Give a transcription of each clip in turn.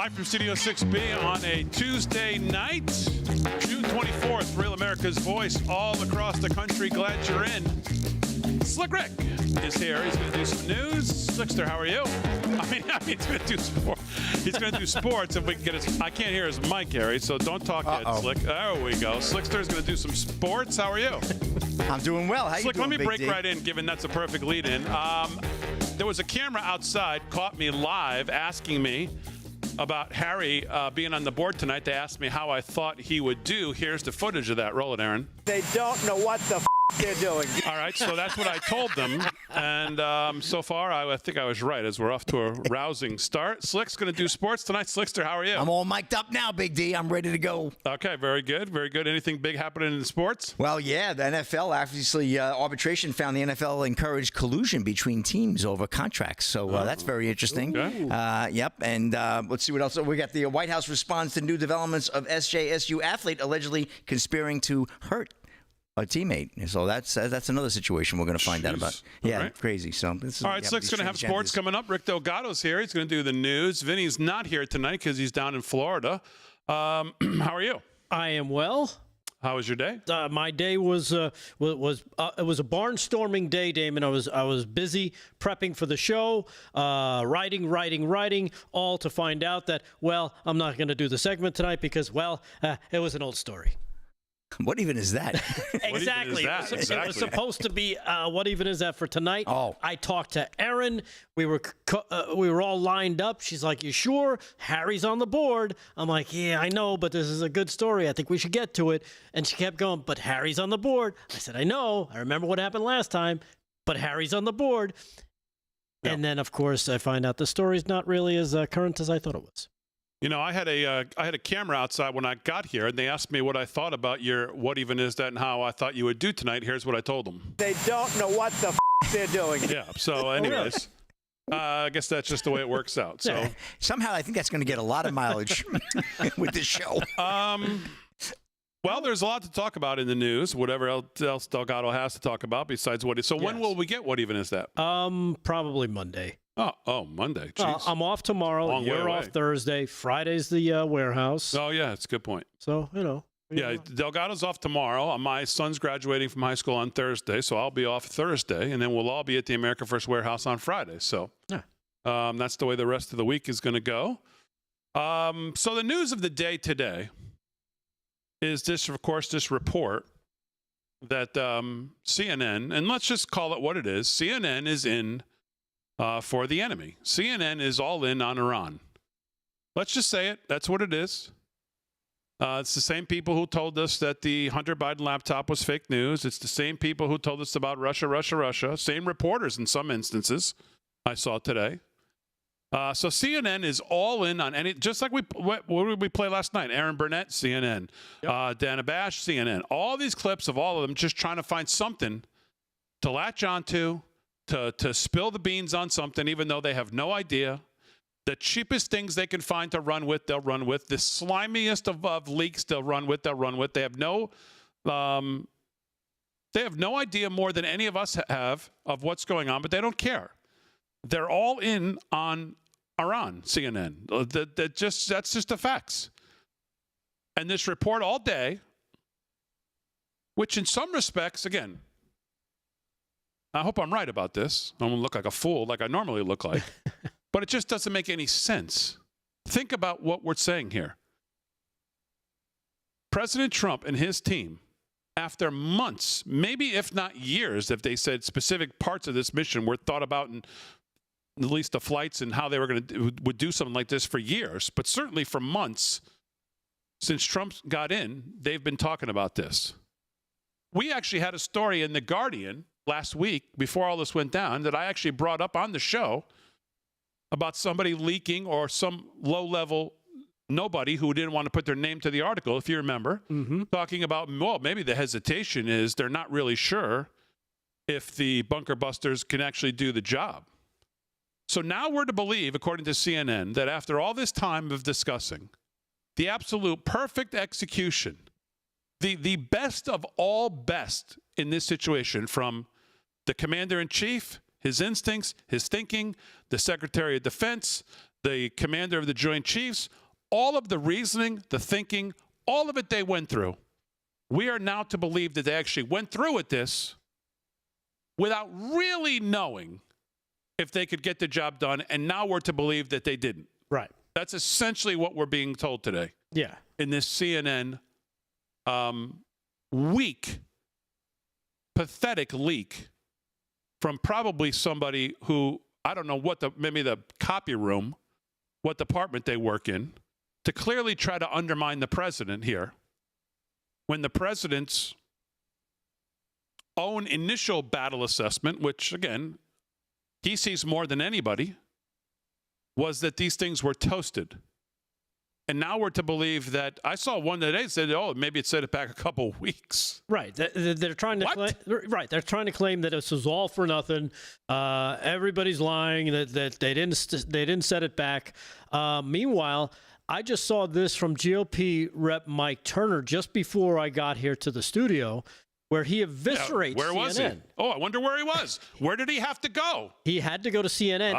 Live from Studio 6B on a Tuesday night, June 24th. Real America's Voice all across the country. Glad you're in. Slick Rick is here. He's going to do some news. Slickster, how are you? I mean, he's going to do sports. He's going to do sports if we can get his. I can't hear his mic, Harry, so don't talk yet, Slick. There we go. Slickster's going to do some sports. How are you? I'm doing well. How Slick, you doing, let me break Big D? right in, given that's a perfect lead-in. There was a camera outside, caught me live, asking me about Harry being on the board tonight. They asked me how I thought he would do. Here's the footage of that. Roll it, Aaron. They don't know what the they're doing. All right, so that's what I told them. And so far, I think I was right, as we're off to a rousing start. Slick's going to do sports tonight. Slickster, how are you? I'm all mic'd up now, Big D. I'm ready to go. Okay, very good, very good. Anything big happening in sports? Well, yeah, the NFL, obviously, arbitration found the NFL encouraged collusion between teams over contracts. So that's very interesting. Okay. Yep, and let's see what else. We got the White House responds to new developments of SJSU athlete allegedly conspiring to hurt a teammate. So that's another situation we're going to find out about. Yeah, right. Crazy. So this is, all right, Slick's going to have sports coming up. Rick Delgado's here. He's going to do the news. Vinny's not here tonight because he's down in Florida. How are you? I am well. How was your day? My day was it was a barnstorming day, Damon. I was busy prepping for the show, writing, all to find out that, well, I'm not going to do the segment tonight because, well, it was an old story. What even is that? Exactly. Exactly. It was supposed to be what even is that for tonight? Oh. I talked to Erin. We were all lined up. She's like, "You sure? Harry's on the board." I'm like, "Yeah, I know, but this is a good story. I think we should get to it." And she kept going, "But Harry's on the board." I said, "I know. I remember what happened last time, but Harry's on the board." Yep. And then, of course, I find out the story's not really as current as I thought it was. You know, I had a camera outside when I got here, and they asked me what I thought about your "What Even Is That" and how I thought you would do tonight. Here's what I told them. They don't know what the they're doing. Yeah. So, anyways, I guess that's just the way it works out. So Somehow I think that's going to get a lot of mileage with this show. Well, there's a lot to talk about in the news. Whatever else Delgado has to talk about besides what. So when will we get "What Even Is That"? Probably Monday. Oh, Monday. Jeez. I'm off tomorrow. Long way You're away. off Thursday. Friday's the warehouse. Oh, yeah, that's a good point. So, you know. Yeah, Delgado's off tomorrow. My son's graduating from high school on Thursday, so I'll be off Thursday, and then we'll all be at the America First Warehouse on Friday. So that's the way the rest of the week is going to go. So the news of the day today is this, of course, this report that CNN, and let's just call it what it is, CNN is in for the enemy. CNN is all in on Iran. Let's just say it. That's what it is. It's the same people who told us that the Hunter Biden laptop was fake news. It's the same people who told us about Russia. Same reporters in some instances I saw today. So CNN is all in on any, just like what did we play last night? Aaron Burnett, CNN. Yep. Dana Bash, CNN. All these clips of all of them just trying to find something to latch onto, to spill the beans on something, even though they have no idea. The cheapest things they can find to run with, they'll run with. The slimiest of leaks, they'll run with. They have no idea more than any of us have of what's going on, but they don't care. They're all in on Iran, CNN. That's just the facts. And this report all day, which in some respects, again, I hope I'm right about this. I don't look like a fool like I normally look like. But it just doesn't make any sense. Think about what we're saying here. President Trump and his team, after months, maybe if not years, if they said specific parts of this mission were thought about in at least the flights and how they would do something like this for years, but certainly for months since Trump got in, they've been talking about this. We actually had a story in The Guardian last week before all this went down that I actually brought up on the show about somebody leaking or some low-level nobody who didn't want to put their name to the article, if you remember, talking about, well, maybe the hesitation is they're not really sure if the bunker busters can actually do the job. So now we're to believe, according to CNN, that after all this time of discussing the absolute perfect execution, the best of all best in this situation, from the commander-in-chief, his instincts, his thinking, the Secretary of Defense, the commander of the Joint Chiefs, all of the reasoning, the thinking, all of it they went through. We are now to believe that they actually went through with this without really knowing if they could get the job done, and now we're to believe that they didn't. Right. That's essentially what we're being told today. Yeah. In this CNN weak, pathetic leak from probably somebody who, I don't know maybe the copy room, what department they work in, to clearly try to undermine the president here, when the president's own initial battle assessment, which, again, he sees more than anybody, was that these things were toasted. And now we're to believe that, I saw one today that said, oh, maybe it set it back a couple of weeks. Right. They're trying to claim, right. They're trying to claim that this was all for nothing. Everybody's lying, that they didn't set it back. Meanwhile, I just saw this from GOP Rep Mike Turner just before I got here to the studio, where he eviscerates CNN. Where was he? Oh, I wonder where he was. Where did he have to go? He had to go to CNN,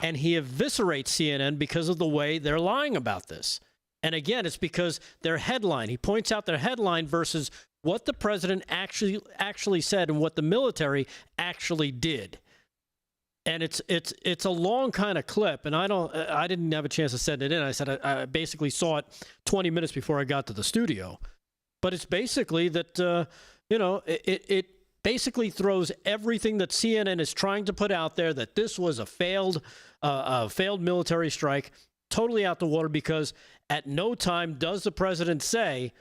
and he eviscerates CNN because of the way they're lying about this. And again, it's because their headline. He points out their headline versus what the president actually said and what the military actually did. And it's a long kind of clip, and I didn't have a chance to send it in. I basically saw it 20 minutes before I got to the studio. But it's basically that it basically throws everything that CNN is trying to put out there, that this was a failed military strike, totally out the water, because at no time does the president say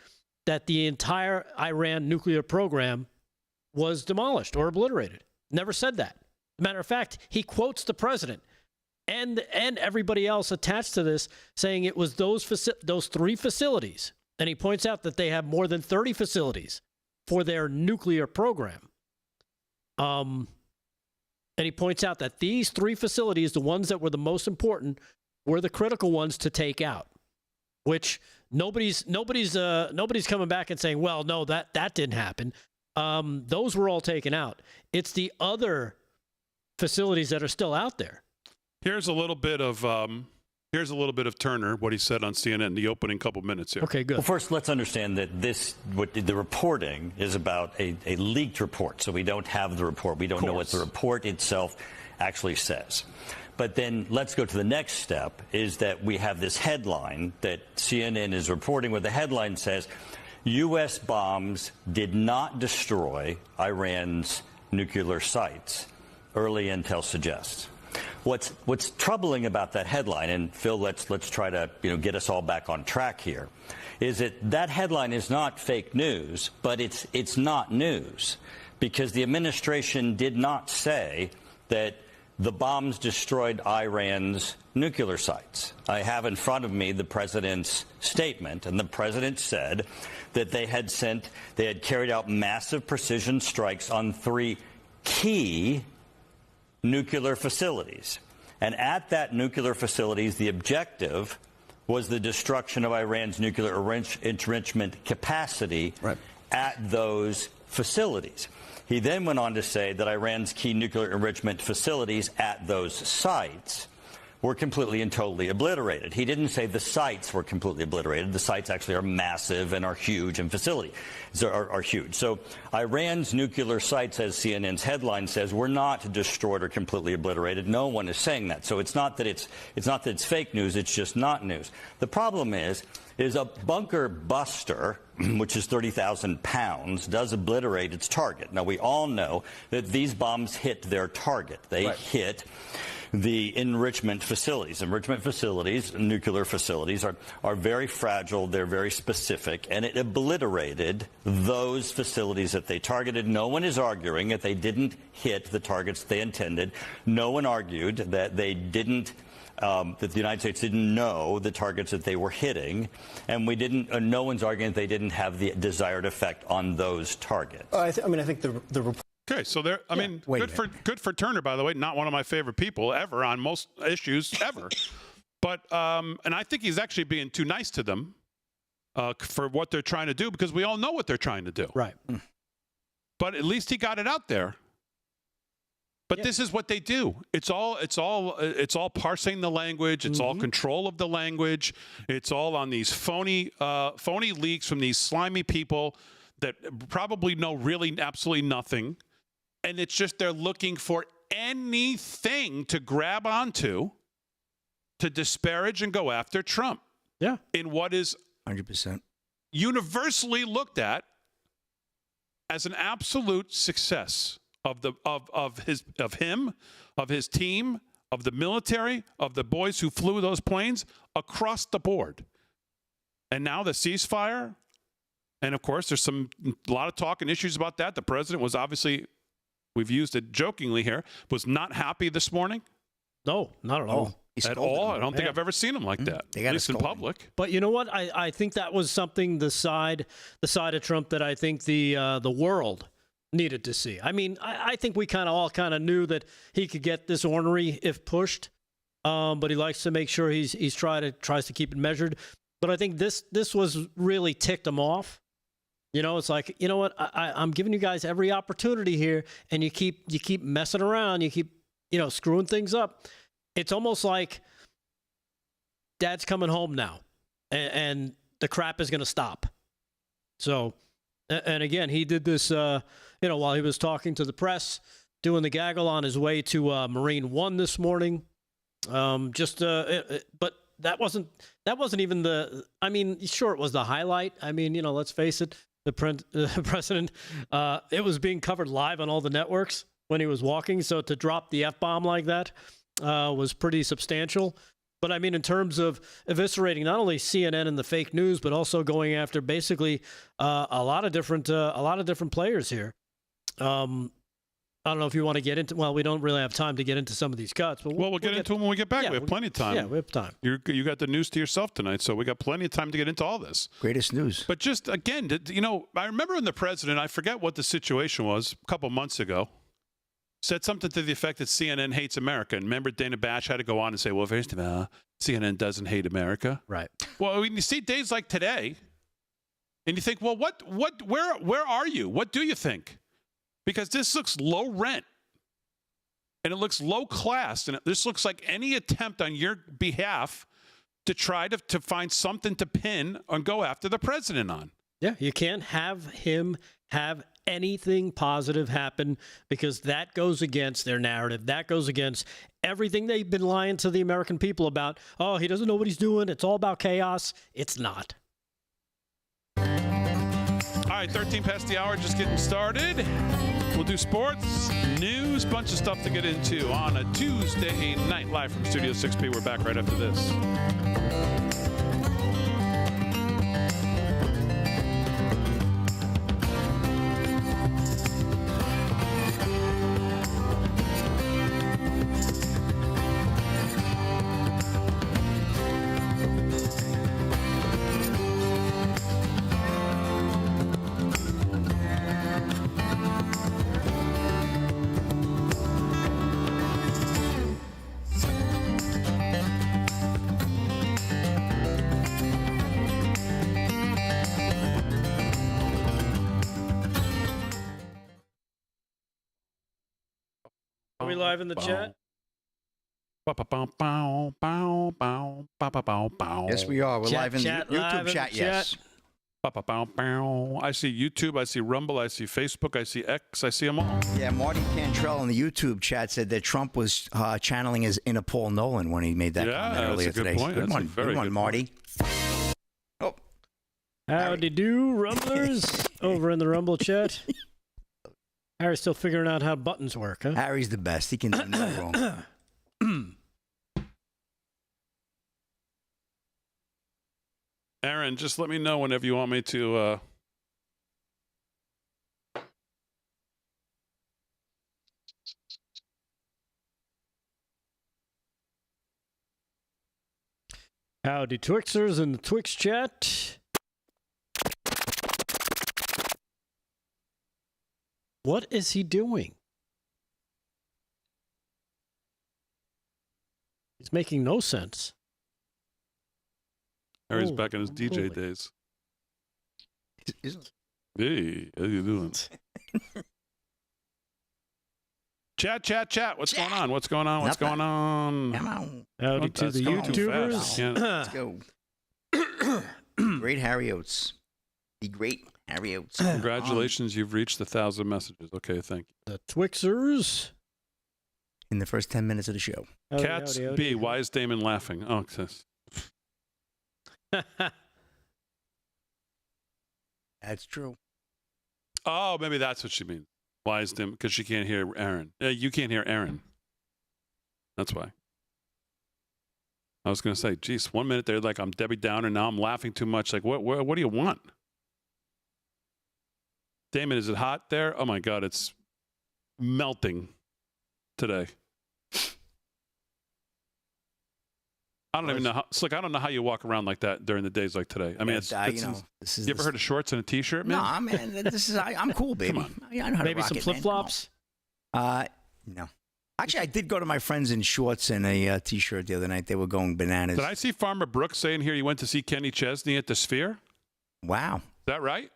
that the entire Iran nuclear program was demolished or obliterated. Never said that. Matter of fact, he quotes the president and everybody else attached to this, saying it was those 3 facilities. And he points out that they have more than 30 facilities for their nuclear program. And he points out that these 3 facilities, the ones that were the most important, were the critical ones to take out, which nobody's coming back and saying, well, no, that didn't happen. Those were all taken out. It's the other facilities that are still out there. Here's a little bit of Turner, what he said on CNN, the opening couple minutes here. Okay, good. Well, first, let's understand that the reporting is about a leaked report, so we don't have the report. We don't know what the report itself actually says. But then let's go to the next step, is that we have this headline that CNN is reporting, where the headline says, U.S. bombs did not destroy Iran's nuclear sites, early intel suggests. What's troubling about that headline, and Phil, let's try to get us all back on track here, is that headline is not fake news, but it's not news, because the administration did not say that the bombs destroyed Iran's nuclear sites. I have in front of me the president's statement, and the president said that they had carried out massive precision strikes on 3 key nuclear facilities. And at that nuclear facilities, the objective was the destruction of Iran's nuclear enrichment capacity at those facilities. He then went on to say that Iran's key nuclear enrichment facilities at those sites were completely and totally obliterated. He didn't say the sites were completely obliterated. The sites actually are massive and are huge, and facilities are huge. So Iran's nuclear sites, as CNN's headline says, were not destroyed or completely obliterated. No one is saying that. So it's not that it's fake news. It's just not news. The problem is a bunker buster, which is 30,000 pounds, does obliterate its target. Now, we all know that these bombs hit their target. They hit the enrichment facilities. Enrichment facilities, nuclear facilities, are very fragile. They're very specific. And it obliterated those facilities that they targeted. No one is arguing that they didn't hit the targets they intended. No one argued that they didn't that the United States didn't know the targets that they were hitting, and no one's arguing that they didn't have the desired effect on those targets. I think the report. Okay, so there. I mean, good for Turner, by the way. Not one of my favorite people ever on most issues ever, but and I think he's actually being too nice to them for what they're trying to do, because we all know what they're trying to do. Right. But at least he got it out there. But this is what they do. It's all parsing the language. It's all control of the language. It's all on these phony leaks from these slimy people that probably know really absolutely nothing. And it's just they're looking for anything to grab onto to disparage and go after Trump. Yeah. In what is 100% universally looked at as an absolute success of him, of his team, of the military, of the boys who flew those planes across the board. And now the ceasefire, and of course there's a lot of talk and issues about that. The president was obviously, we've used it jokingly here, was not happy this morning. No, not at all. At all. I don't think I've ever seen him like that, at least in public. But you know what? I think that was something the side of Trump that I think the world needed to see. I mean, I think we all knew that he could get this ornery if pushed, but he likes to make sure he's tries to keep it measured. But I think this was really ticked him off. You know, it's like, you know what? I'm giving you guys every opportunity here, and you keep messing around. You keep screwing things up. It's almost like Dad's coming home now, and the crap is going to stop. So, and again, he did this, while he was talking to the press, doing the gaggle on his way to Marine One this morning. But that wasn't even the. I mean, sure, it was the highlight. I mean, let's face it, the president. It was being covered live on all the networks when he was walking. So to drop the F-bomb like that was pretty substantial. But I mean, in terms of eviscerating not only CNN and the fake news, but also going after basically a lot of different players here. I don't know if you want to get into. Well, we don't really have time to get into some of these cuts. But we'll get into them when we get back. We have plenty of time. Yeah, we have time. You got the news to yourself tonight, so we got plenty of time to get into all this. Greatest news. But just again, I remember when the president, I forget what the situation was, a couple months ago, said something to the effect that CNN hates America. And remember, Dana Bash had to go on and say, well, first of all, CNN doesn't hate America. Right. Well, when you see days like today, and you think, well, where are you? What do you think? Because this looks low rent, and it looks low class, and this looks like any attempt on your behalf to try to find something to pin and go after the president on. Yeah, you can't have him have anything positive happen, because that goes against their narrative. That goes against everything they've been lying to the American people about. Oh, he doesn't know what he's doing. It's all about chaos. It's not. All right, 13 past the hour, just getting started. We'll do sports, news, bunch of stuff to get into on a Tuesday night live from Studio 6B. We're back right after this. Are we live in the chat? Yes, we are. We're live in the YouTube chat. Yes. I see YouTube, I see Rumble, I see Facebook, I see X, I see them all. Yeah, Marty Cantrell in the YouTube chat said that Trump was channeling his inner Paul Nolan when he made that comment earlier today. Point. Good one, very good Marty. Oh, howdy do, Rumblers, over in the Rumble chat. Harry's still figuring out how buttons work, huh? Harry's the best. He can do no wrong. Aaron, just let me know whenever you want me to. Howdy, Twixers in the Twix chat. What is he doing? He's making no sense. Harry's back in his DJ days. Hey, how you doing? Chat. What's going on? What's going on? Come on. Howdy to That's the going too YouTubers. fast. Yeah. Let's go. Great Harry Oates. The great Harry Oates. Congratulations, you've reached 1,000 messages. Okay, thank you. The Twixers. In the first 10 minutes of the show. Howdy, Cats howdy, B. howdy. Why is Damon laughing? Oh, That's true. oh, maybe that's what she means. Why is Damon? Because she can't hear Aaron. You can't hear Aaron. That's why. I was going to say, geez, 1 minute they're like, I'm Debbie Downer. Now I'm laughing too much. Like, what do you want? Damon, is it hot there? Oh, my God, it's melting today. I don't even know how, Slick, I don't know how you walk around like that during the days like today. I mean, it's this is you ever heard of shorts and a T-shirt, man? No, man, I'm cool, baby. Come on. I know how to Maybe rock some it, man. flip-flops. No. Actually, I did go to my friends in shorts and a T-shirt the other night. They were going bananas. Did I see Farmer Brooks saying here you went to see Kenny Chesney at the Sphere? Is Wow. that right?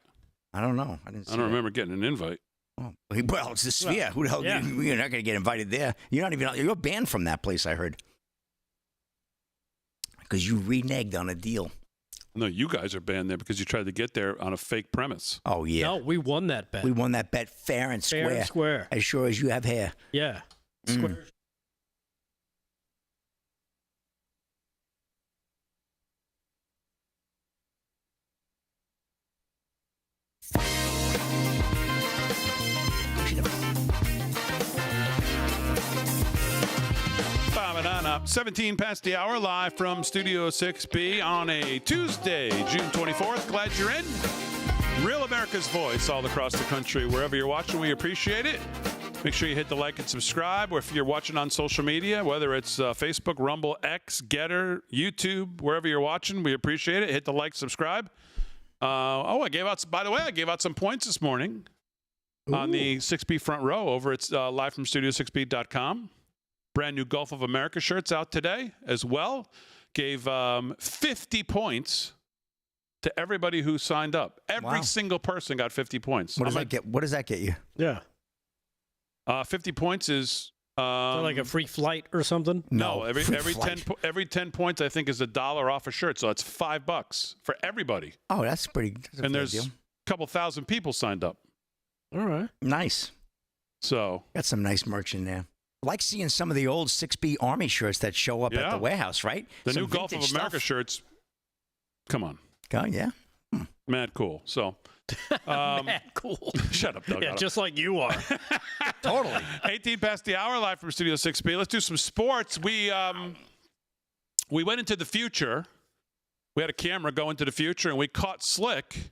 I don't know. I didn't see I don't that. remember getting an invite. Oh, well, it's the Sphere. Who the hell? yeah. You're not going to get invited there. You're banned from that place, I heard. Because you reneged on a deal. No, you guys are banned there because you tried to get there on a fake premise. Oh, yeah. No, we won that bet. We won that bet fair and square. Fair and square. As sure as you have hair. Yeah. Square. Ba-ba-da-da. 17 past the hour, live from Studio 6B on a Tuesday, June 24th. Glad you're in. Real America's Voice all across the country. Wherever you're watching, we appreciate it. Make sure you hit the like and subscribe, or if you're watching on social media, whether it's Facebook, Rumble, X, Getter, YouTube, wherever you're watching, we appreciate it. Hit the like, subscribe. I gave out some points this morning on the 6B front row over at live from studio6b.com. Brand new Gulf of America shirts out today as well. Gave 50 points to everybody who signed up. Every single person got 50 points. What does that get you? Yeah. 50 points is So like a free flight or something? no. Every 10 points I think is $1 off a shirt. So that's $5 for everybody. Oh, that's pretty. That's a And fair there's deal. a couple thousand people signed up. All right. Nice. So Got some nice merch in there. I like seeing some of the old 6B Army shirts that show up at the warehouse, right? the Some new Gulf of vintage America stuff. shirts. Come on, Oh, yeah. mad cool. So Man, cool. shut up, Doug. Yeah, just like you are. Totally. 18 past the hour, live from Studio 6B. Let's do some sports. We went into the future. We had a camera go into the future, and we caught Slick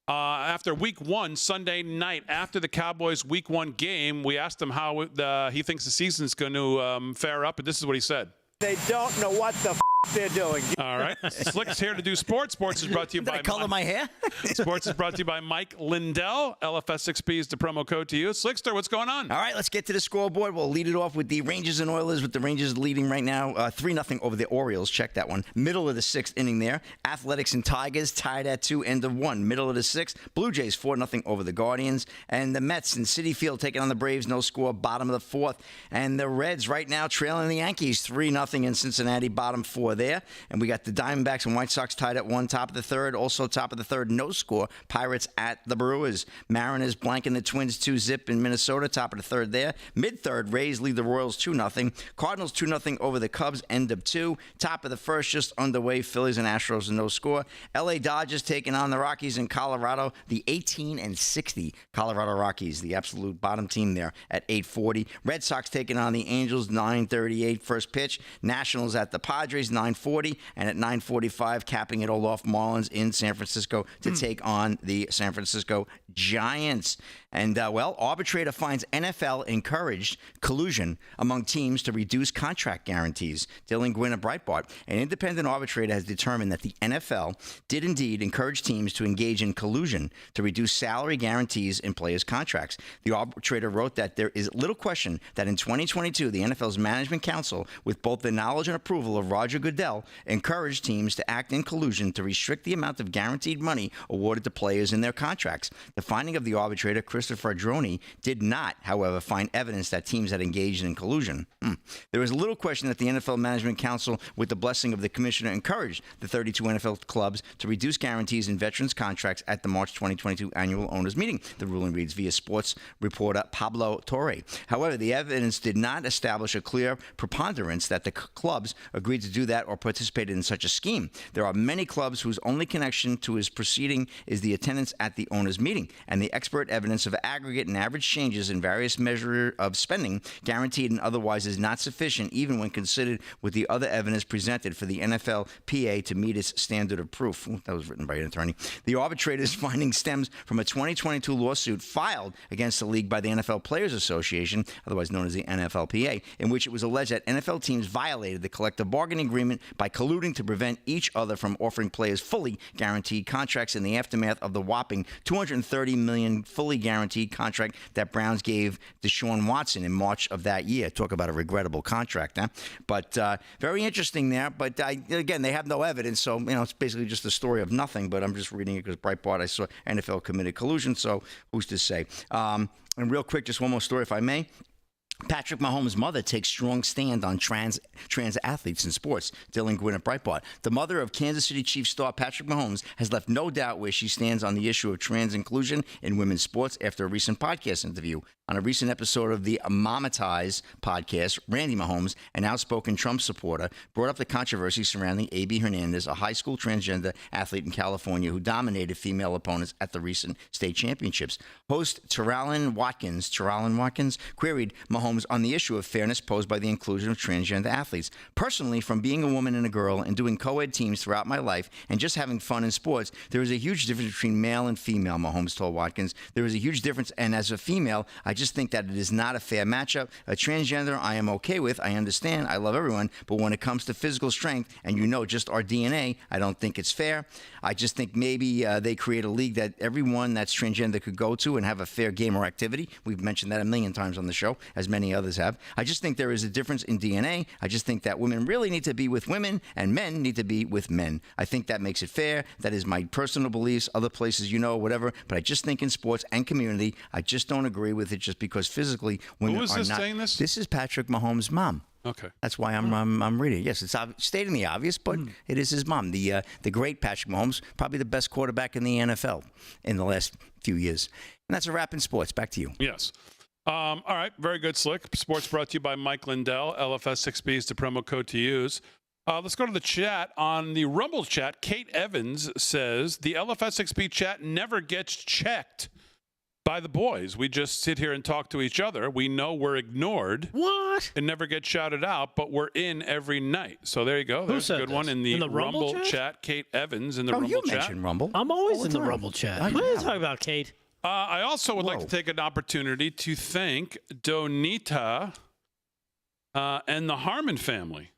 after Week 1, Sunday night, after the Cowboys' Week 1 game. We asked him how he thinks the season's going to fare up, and this is what he said. They don't know what the they're doing. All right. Slick's here to do sports. Sports is brought to you Did by I color my hair? Sports is brought to you by Mike Lindell. LFS6B is the promo code to use. Slickster, what's going on? All right, let's get to the scoreboard. We'll lead it off with the Rangers and Oilers, with the Rangers leading right now 3-0 over the Orioles. Check that one. Middle of the 6th inning there. Athletics and Tigers tied at 2, end of 1. Middle of the 6th. Blue Jays 4-0 over the Guardians. And the Mets in Citi Field taking on the Braves. No score. Bottom of the 4th. And the Reds right now trailing the Yankees 3-0 in Cincinnati. Bottom 4 there. And we got the Diamondbacks and White Sox tied at 1, top of the 3rd. Also top of the 3rd, no score. Pirates at the Brewers. Mariners blanking the Twins 2-0 in Minnesota. Top of the 3rd there. Mid-3rd, Rays lead the Royals 2-0. Cardinals 2-0 over the Cubs. End of 2. Top of the 1st, just underway. Phillies and Astros, no score. LA Dodgers taking on the Rockies in Colorado. The 18-60 Colorado Rockies, the absolute bottom team there at 8:40. Red Sox taking on the Angels, 9:38 first pitch. Nationals at the Padres, 9:40. And at 9:45, capping it all off, Marlins in San Francisco to take on the San Francisco Giants. And, arbitrator finds NFL encouraged collusion among teams to reduce contract guarantees. Dylan Gwynn of Breitbart. An independent arbitrator has determined that the NFL did indeed encourage teams to engage in collusion to reduce salary guarantees in players' contracts. The arbitrator wrote that there is little question that in 2022, the NFL's Management Council, with both the knowledge and approval of Roger Goodell, Dell encouraged teams to act in collusion to restrict the amount of guaranteed money awarded to players in their contracts. The finding of the arbitrator, Christopher Droni, did not, however, find evidence that teams had engaged in collusion. There is little question that the NFL Management Council, with the blessing of the commissioner, encouraged the 32 NFL clubs to reduce guarantees in veterans' contracts at the March 2022 annual owners meeting. The ruling reads via sports reporter Pablo Torre. However, the evidence did not establish a clear preponderance that the clubs agreed to do that or participated in such a scheme. There are many clubs whose only connection to his proceeding is the attendance at the owners meeting, and the expert evidence of aggregate and average changes in various measures of spending, guaranteed and otherwise, is not sufficient, even when considered with the other evidence presented for the NFLPA to meet its standard of proof. That was written by an attorney. The arbitrator's finding stems from a 2022 lawsuit filed against the league by the NFL Players Association, otherwise known as the NFLPA, in which it was alleged that NFL teams violated the collective bargaining agreement by colluding to prevent each other from offering players fully guaranteed contracts in the aftermath of the whopping $230 million fully guaranteed contract that Browns gave Deshaun Watson in March of that year. Talk about a regrettable contract, huh? But very interesting there. But again, they have no evidence, so it's basically just a story of nothing. But I'm just reading it because Breitbart, I saw NFL committed collusion, so who's to say? And real quick, just one more story, if I may. Patrick Mahomes' mother takes strong stand on trans athletes in sports. Dylan Gwynn at Breitbart. The mother of Kansas City Chiefs star Patrick Mahomes has left no doubt where she stands on the issue of trans inclusion in women's sports after a recent podcast interview. On a recent episode of the Mamatize podcast, Randy Mahomes, an outspoken Trump supporter, brought up the controversy surrounding A.B. Hernandez, a high school transgender athlete in California who dominated female opponents at the recent state championships. Host Terrellin Watkins queried Mahomes on the issue of fairness posed by the inclusion of transgender athletes. Personally, from being a woman and a girl and doing co-ed teams throughout my life and just having fun in sports, there is a huge difference between male and female, Mahomes told Watkins. There is a huge difference, and as a female, I just think that it is not a fair matchup. A transgender I am okay with, I understand, I love everyone, but when it comes to physical strength and just our DNA, I don't think it's fair. I just think maybe they create a league that everyone that's transgender could go to and have a fair game or activity. We've mentioned that a million times on the show, as many others have. I just think there is a difference in DNA. I just think that women really need to be with women and men need to be with men. I think that makes it fair. That is my personal beliefs. Other places, whatever. But I just think in sports and community, I just don't agree with it just because physically women are not. Who is this saying this? This is Patrick Mahomes' mom. Okay. That's why I'm reading it. Yes, it's stating the obvious, but it is his mom, the great Patrick Mahomes, probably the best quarterback in the NFL in the last few years. And that's a wrap in sports. Back to you. Yes. All right. Very good, Slick. Sports brought to you by Mike Lindell. LFS6B is the promo code to use. Let's go to the chat. On the Rumble chat, Kate Evans says, the LFS6B chat never gets checked by the boys. We just sit here and talk to each other. We know we're ignored. What? And never get shouted out, but we're in every night. So there you go. There's a good one in the Rumble chat. Kate Evans in the Rumble chat. You mentioned Rumble. I'm always in the Rumble chat. What are you talking about, Kate? I also would like to take an opportunity to thank Donita and the Harmon family.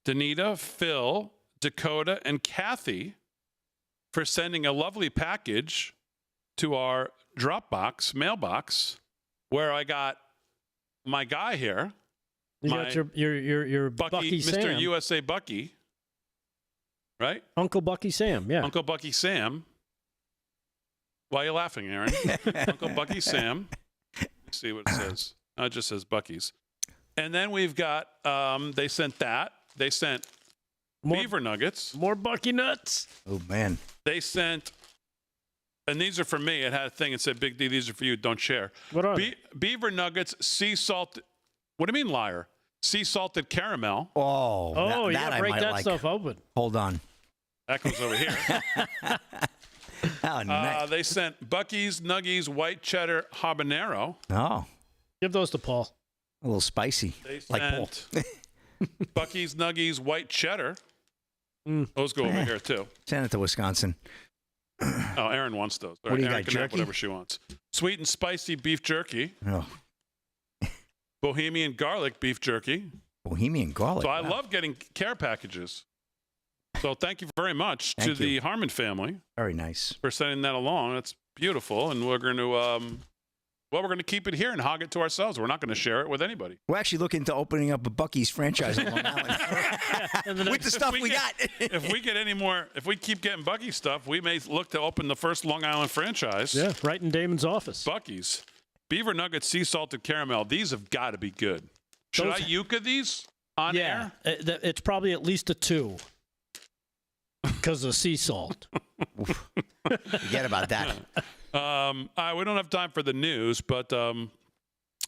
Donita, Phil, Dakota, and Kathy for sending a lovely package to our Dropbox mailbox, where I got my guy here. You got your Bucky Mr. Sam. USA Bucky, right? Uncle Bucky Sam, yeah. Uncle Bucky Sam. Why are you laughing, Aaron? Uncle Bucky Sam. Let's see what it says. Oh, it just says Bucky's. And then we've got, they sent that. They sent beaver nuggets. More Bucky nuts. Oh, man. They sent, and these are for me. It had a thing that said, Big D, these are for you. Don't share. What are they? Beaver nuggets, sea salt. What do you mean, liar? Sea salted caramel. Oh, yeah, break that stuff open. Hold on. That comes over here. Oh, nice. They sent Bucky's Nuggies White Cheddar Habanero. Oh. Give those to Paul. A little spicy. They like Paul. Bucky's Nuggies White Cheddar. Those go over here, too. Send it to Wisconsin. Oh, Erin wants those. What do you Erin got, can have jerky? whatever she wants. Sweet and spicy beef jerky. Oh. Bohemian garlic beef jerky. Bohemian garlic. So I love getting care packages. So thank you very much to the Harmon family. Very nice. For sending that along. That's beautiful. And we're going to Well, we're going to keep it here and hog it to ourselves. We're not going to share it with anybody. We're actually looking into opening up a Buc-ee's franchise on Long Island. With the stuff we got. If we get any more, if we keep getting Buc-ee's stuff, we may look to open the first Long Island franchise. Yeah, right in Damon's office. Buc-ee's. Beaver Nuggets, sea salted caramel. These have got to be good. Should I Yucca these on air? Yeah, it's probably at least a 2 because of sea salt. Forget about that. We don't have time for the news, but a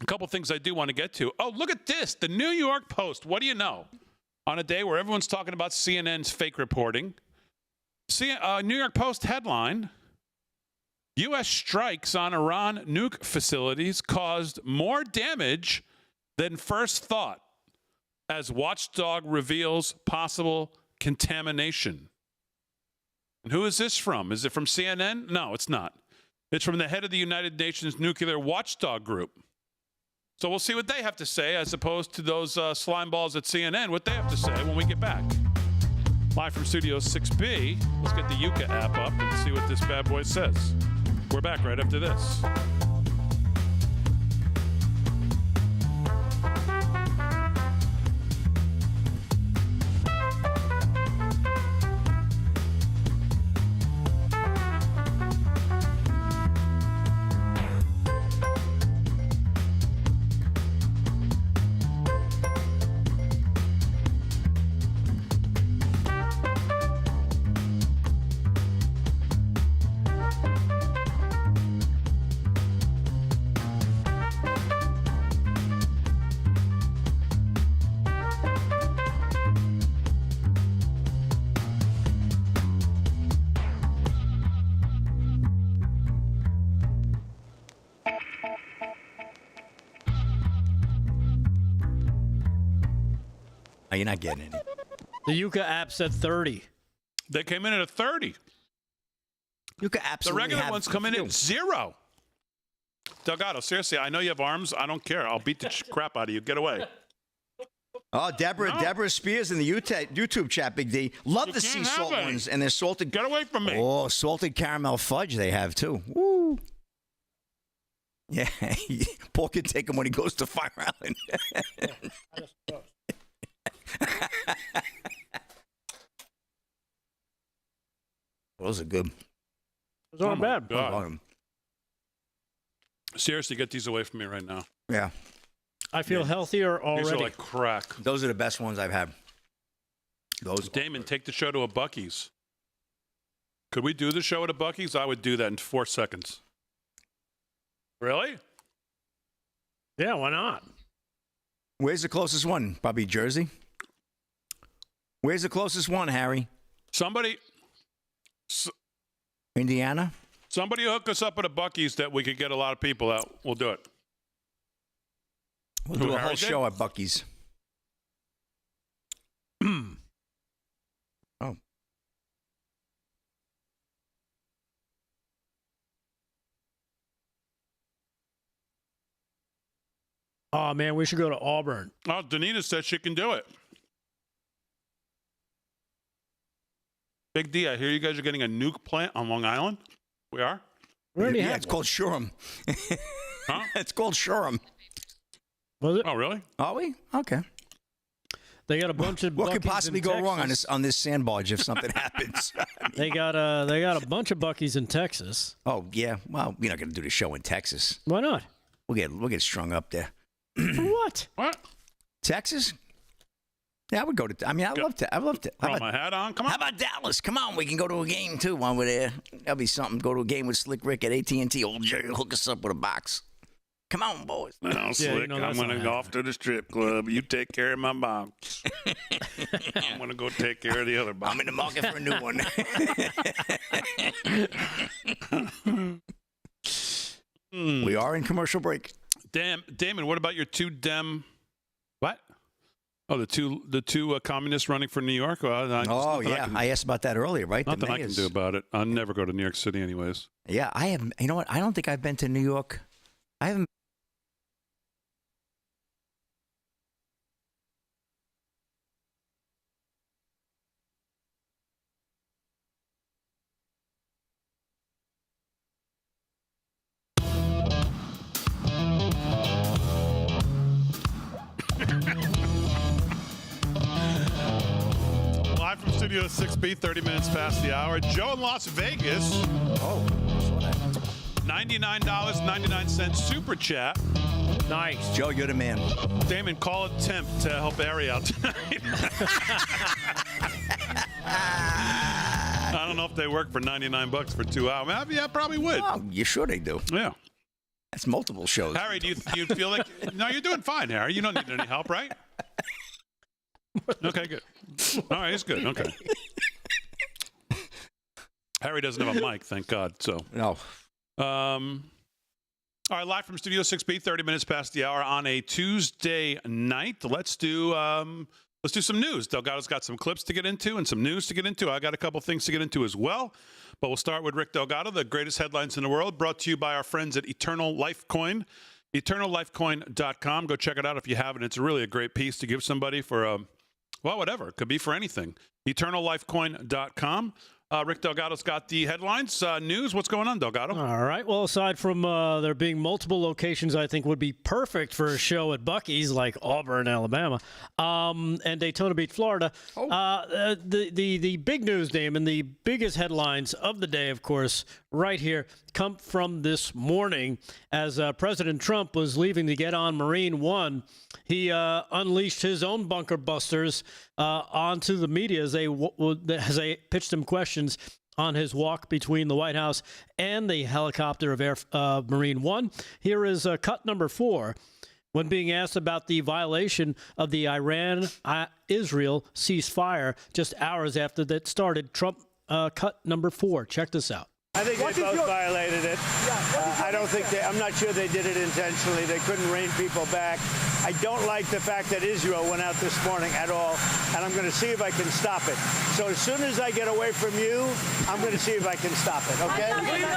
couple things I do want to get to. Oh, look at this. The New York Post. What do you know? On a day where everyone's talking about CNN's fake reporting. New York Post headline, U.S. strikes on Iran nuke facilities caused more damage than first thought as watchdog reveals possible contamination. And who is this from? Is it from CNN? No, it's not. It's from the head of the United Nations Nuclear Watchdog Group. So we'll see what they have to say as opposed to those slime balls at CNN, what they have to say when we get back. Live from Studio 6B, let's get the Yucca app up and see what this bad boy says. We're back right after this. Oh, you're not getting any. The Yucca app said 30. They came in at a 30. You could The absolutely regular have ones come in at 0. Delgado, seriously, I know you have arms. I don't care. I'll beat the crap out of you. Get away. Oh, Deborah Spears in the YouTube chat, Big D. Love the sea can't salt have any. ones, and they're salted. Get away from me. Oh, salted caramel fudge they have too. Woo. Yeah, Paul can take them when he goes to Fire Island. Those are good. Those aren't bad. God. Seriously, get these away from me right now. Yeah, I feel healthier already. These are like crack. those are the best ones I've had. Those. Damon, take the show to a Buc-ee's. Could we do the show at a Buc-ee's? I would do that in 4 seconds. Really? Yeah, why not? Where's the closest one? Probably Jersey. Where's the closest one, Harry? Somebody Indiana? hook us up at a Buc-ee's that we could get a lot of people out. We'll do it. We'll Who, do a Harry whole did? show at Buc-ee's. Oh. Oh, man, we should go to Auburn. Oh, Danita said she can do it. Big D, I hear you guys are getting a nuke plant on Long Island. We are? We already Yeah, had it's one. called Shurham. Huh? It's called Shurham. Was it? Oh, really? Are we? Okay. They got a bunch of What could Buc-ee's possibly in go wrong Texas. on this sand barge if something happens? They got a bunch of Buc-ee's in Texas. Oh yeah. Well, we're not gonna do the show in Texas. Why not? We'll get strung up there. For what? What? Texas? Yeah, I would go to. I mean, I'd love to. I'd love to. Throw my hat on? Come How on. about Dallas? Come on, we can go to a game too while we're there. That'll be something. Go to a game with Slick Rick at AT&T. Old Jerry will hook us up with a box. Come on, boys. No, Slick, you know I'm that's going not to go off to the strip club. You take care of my box. I'm going to go take care of the other box. I'm in the market for a new one. We are in commercial break. Damon, what about your two what? Oh, the two communists running for New York? Well, Oh yeah, I asked about that earlier, right? The Nothing I can mayors. do about it. I'll never go to New York City anyways. Yeah, I have. You know what? I don't think I've been to New York. I haven't. Studio 6B, 30 minutes past the hour. Joe in Las Vegas. Oh, I saw that. $99.99 super chat. Nice. Joe, you're the man. Damon, call a temp to help Ari out tonight. I don't know if they work for $99 for 2 hours. Yeah, I probably would. Oh, you sure they do? Yeah. That's multiple shows. Harry, do you feel like... No, you're doing fine, Harry. You don't need any help, right? Okay, good. All right, it's good. Okay. Harry doesn't have a mic, thank God. So No. All right, live from Studio 6B, 30 minutes past the hour on a Tuesday night. Let's do some news. Delgado's got some clips to get into and some news to get into. I got a couple things to get into as well. But we'll start with Rick Delgado, the greatest headlines in the world, brought to you by our friends at Eternal Life Coin. EternalLifeCoin.com. Go check it out if you haven't. It's really a great piece to give somebody for, whatever. It could be for anything. EternalLifeCoin.com. Rick Delgado's got the headlines. News, what's going on, Delgado? All right. Well, aside from there being multiple locations I think would be perfect for a show at Buc-ee's, like Auburn, Alabama, and Daytona Beach, Florida, the big news, Damon, the biggest headlines of the day, of course, right here, come from this morning as President Trump was leaving to get on Marine One. He unleashed his own bunker busters onto the media as they pitched him questions on his walk between the White House and the helicopter of Marine One. Here is cut number 4. When being asked about the violation of the Iran-Israel ceasefire just hours after that started, Trump cut number 4. Check this out. I think they both violated it. I don't think I'm not sure they did it intentionally. They couldn't rein people back. I don't like the fact that Israel went out this morning at all, and I'm going to see if I can stop it. So as soon as I get away from you, I'm going to see if I can stop it, okay?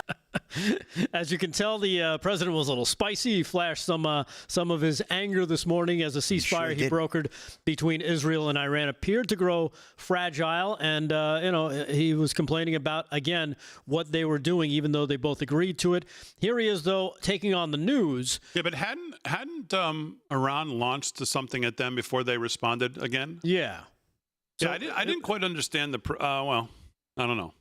As you can tell, the president was a little spicy. He flashed some of his anger this morning as a ceasefire he brokered between Israel and Iran appeared to grow fragile. And, he was complaining about, again, what they were doing, even though they both agreed to it. Here he is, though, taking on the news. Yeah, but hadn't Iran launched something at them before they responded again? Yeah. So, yeah, I didn't quite understand I don't know.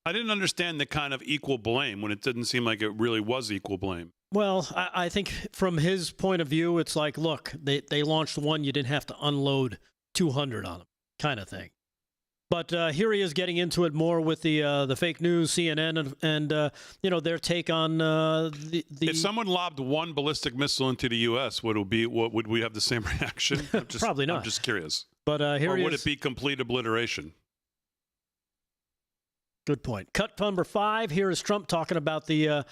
I didn't understand the kind of equal blame when it didn't seem like it really was equal blame. Well, I think from his point of view, it's like, look, they launched one, you didn't have to unload 200 on them, kind of thing. But here he is getting into it more with the fake news, CNN, and their take on the. If someone lobbed one ballistic missile into the U.S., would we have the same reaction? Probably not. I'm just curious. But here he is. Or would it be complete obliteration? Good point. Cut number 5. Here is Trump talking about the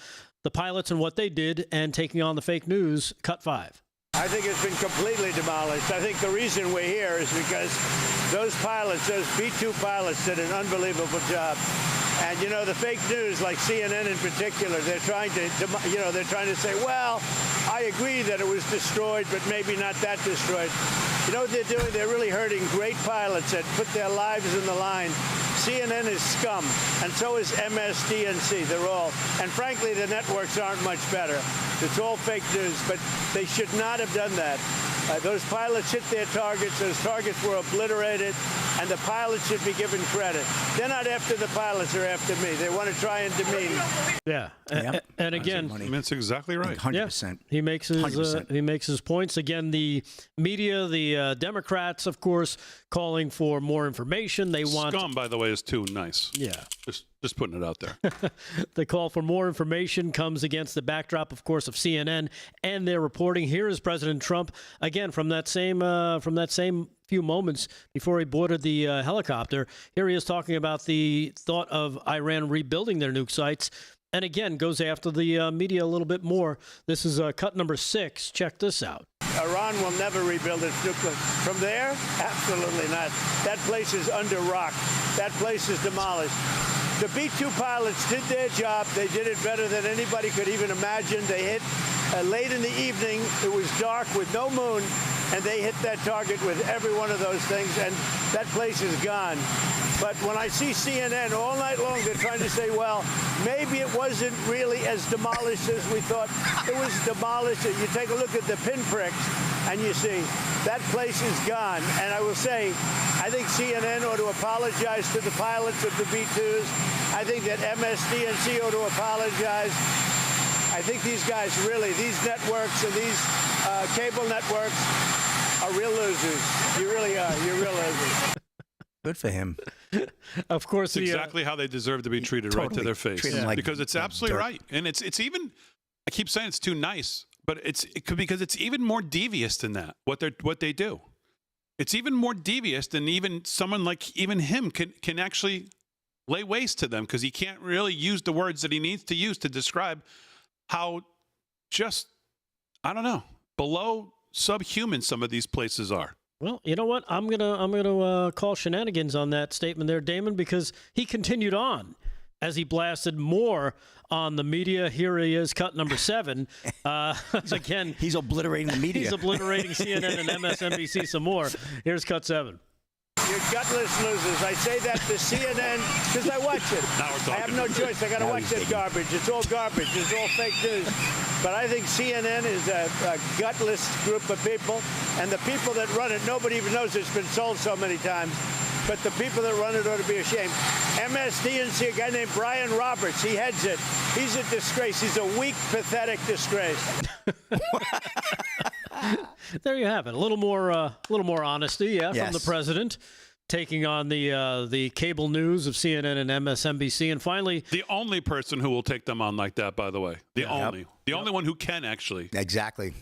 pilots and what they did and taking on the fake news. Cut 5. I think it's been completely demolished. I think the reason we're here is because those pilots, those B-2 pilots, did an unbelievable job. And the fake news, like CNN in particular, they're trying to say, well, I agree that it was destroyed, but maybe not that destroyed. You know what they're doing? They're really hurting great pilots that put their lives in the line. CNN is scum, and so is MSDNC. They're all, and frankly, the networks aren't much better. It's all fake news, but they should not have done that. Those pilots hit their targets. Those targets were obliterated, and the pilots should be given credit. They're not after the pilots, they're after me. They want to try and demean. Yeah, and again, that's exactly right. 100%. He makes his points. Again, the media, the Democrats, of course, calling for more information. They want scum, by the way, is too nice. Yeah, just putting it out there. The call for more information comes against the backdrop, of course, of CNN and their reporting. Here is President Trump again from that same few moments before he boarded the helicopter. Here he is talking about the thought of Iran rebuilding their nuke sites. And again, goes after the media a little bit more. This is cut number 6. Check this out. Iran will never rebuild its nuclear. From there? Absolutely not. That place is under rock. That place is demolished. The B-2 pilots did their job. They did it better than anybody could even imagine. They hit late in the evening. It was dark with no moon, and they hit that target with every one of those things, and that place is gone. But when I see CNN all night long, they're trying to say, well, maybe it wasn't really as demolished as we thought. It was demolished. You take a look at the pinpricks, and you see that place is gone. And I will say, I think CNN ought to apologize to the pilots of the B-2s. I think that MSDNC ought to apologize. I think these guys really, these networks and these cable networks are real losers. You really are. You're real losers. Good for him. Of course, it's exactly how they deserve to be treated, totally. Right to their face. Like, because it's absolutely right. And it's even, I keep saying it's too nice, but because it's even more devious than that, what they do. It's even more devious than even someone like even him can actually lay waste to them, because he can't really use the words that he needs to use to describe how just, I don't know, below subhuman some of these places are. Well, you know what? I'm gonna call shenanigans on that statement there, Damon, because he continued on as he blasted more on the media. Here he is, cut number 7. Again, he's obliterating the media. He's obliterating CNN and MSNBC some more. Here's cut 7. You're gutless losers. I say that to CNN because I watch it. I have no choice. I got to watch that garbage. It's all garbage. It's all fake news. But I think CNN is a gutless group of people, and the people that run it, nobody even knows it's been sold so many times. But the people that run it ought to be ashamed. MSDNC, a guy named Brian Roberts, he heads it. He's a disgrace. He's a weak, pathetic disgrace. There you have it. A little more honesty, yes, from the president, taking on the cable news of CNN and MSNBC, and finally, the only person who will take them on like that, by the way, the only one who can actually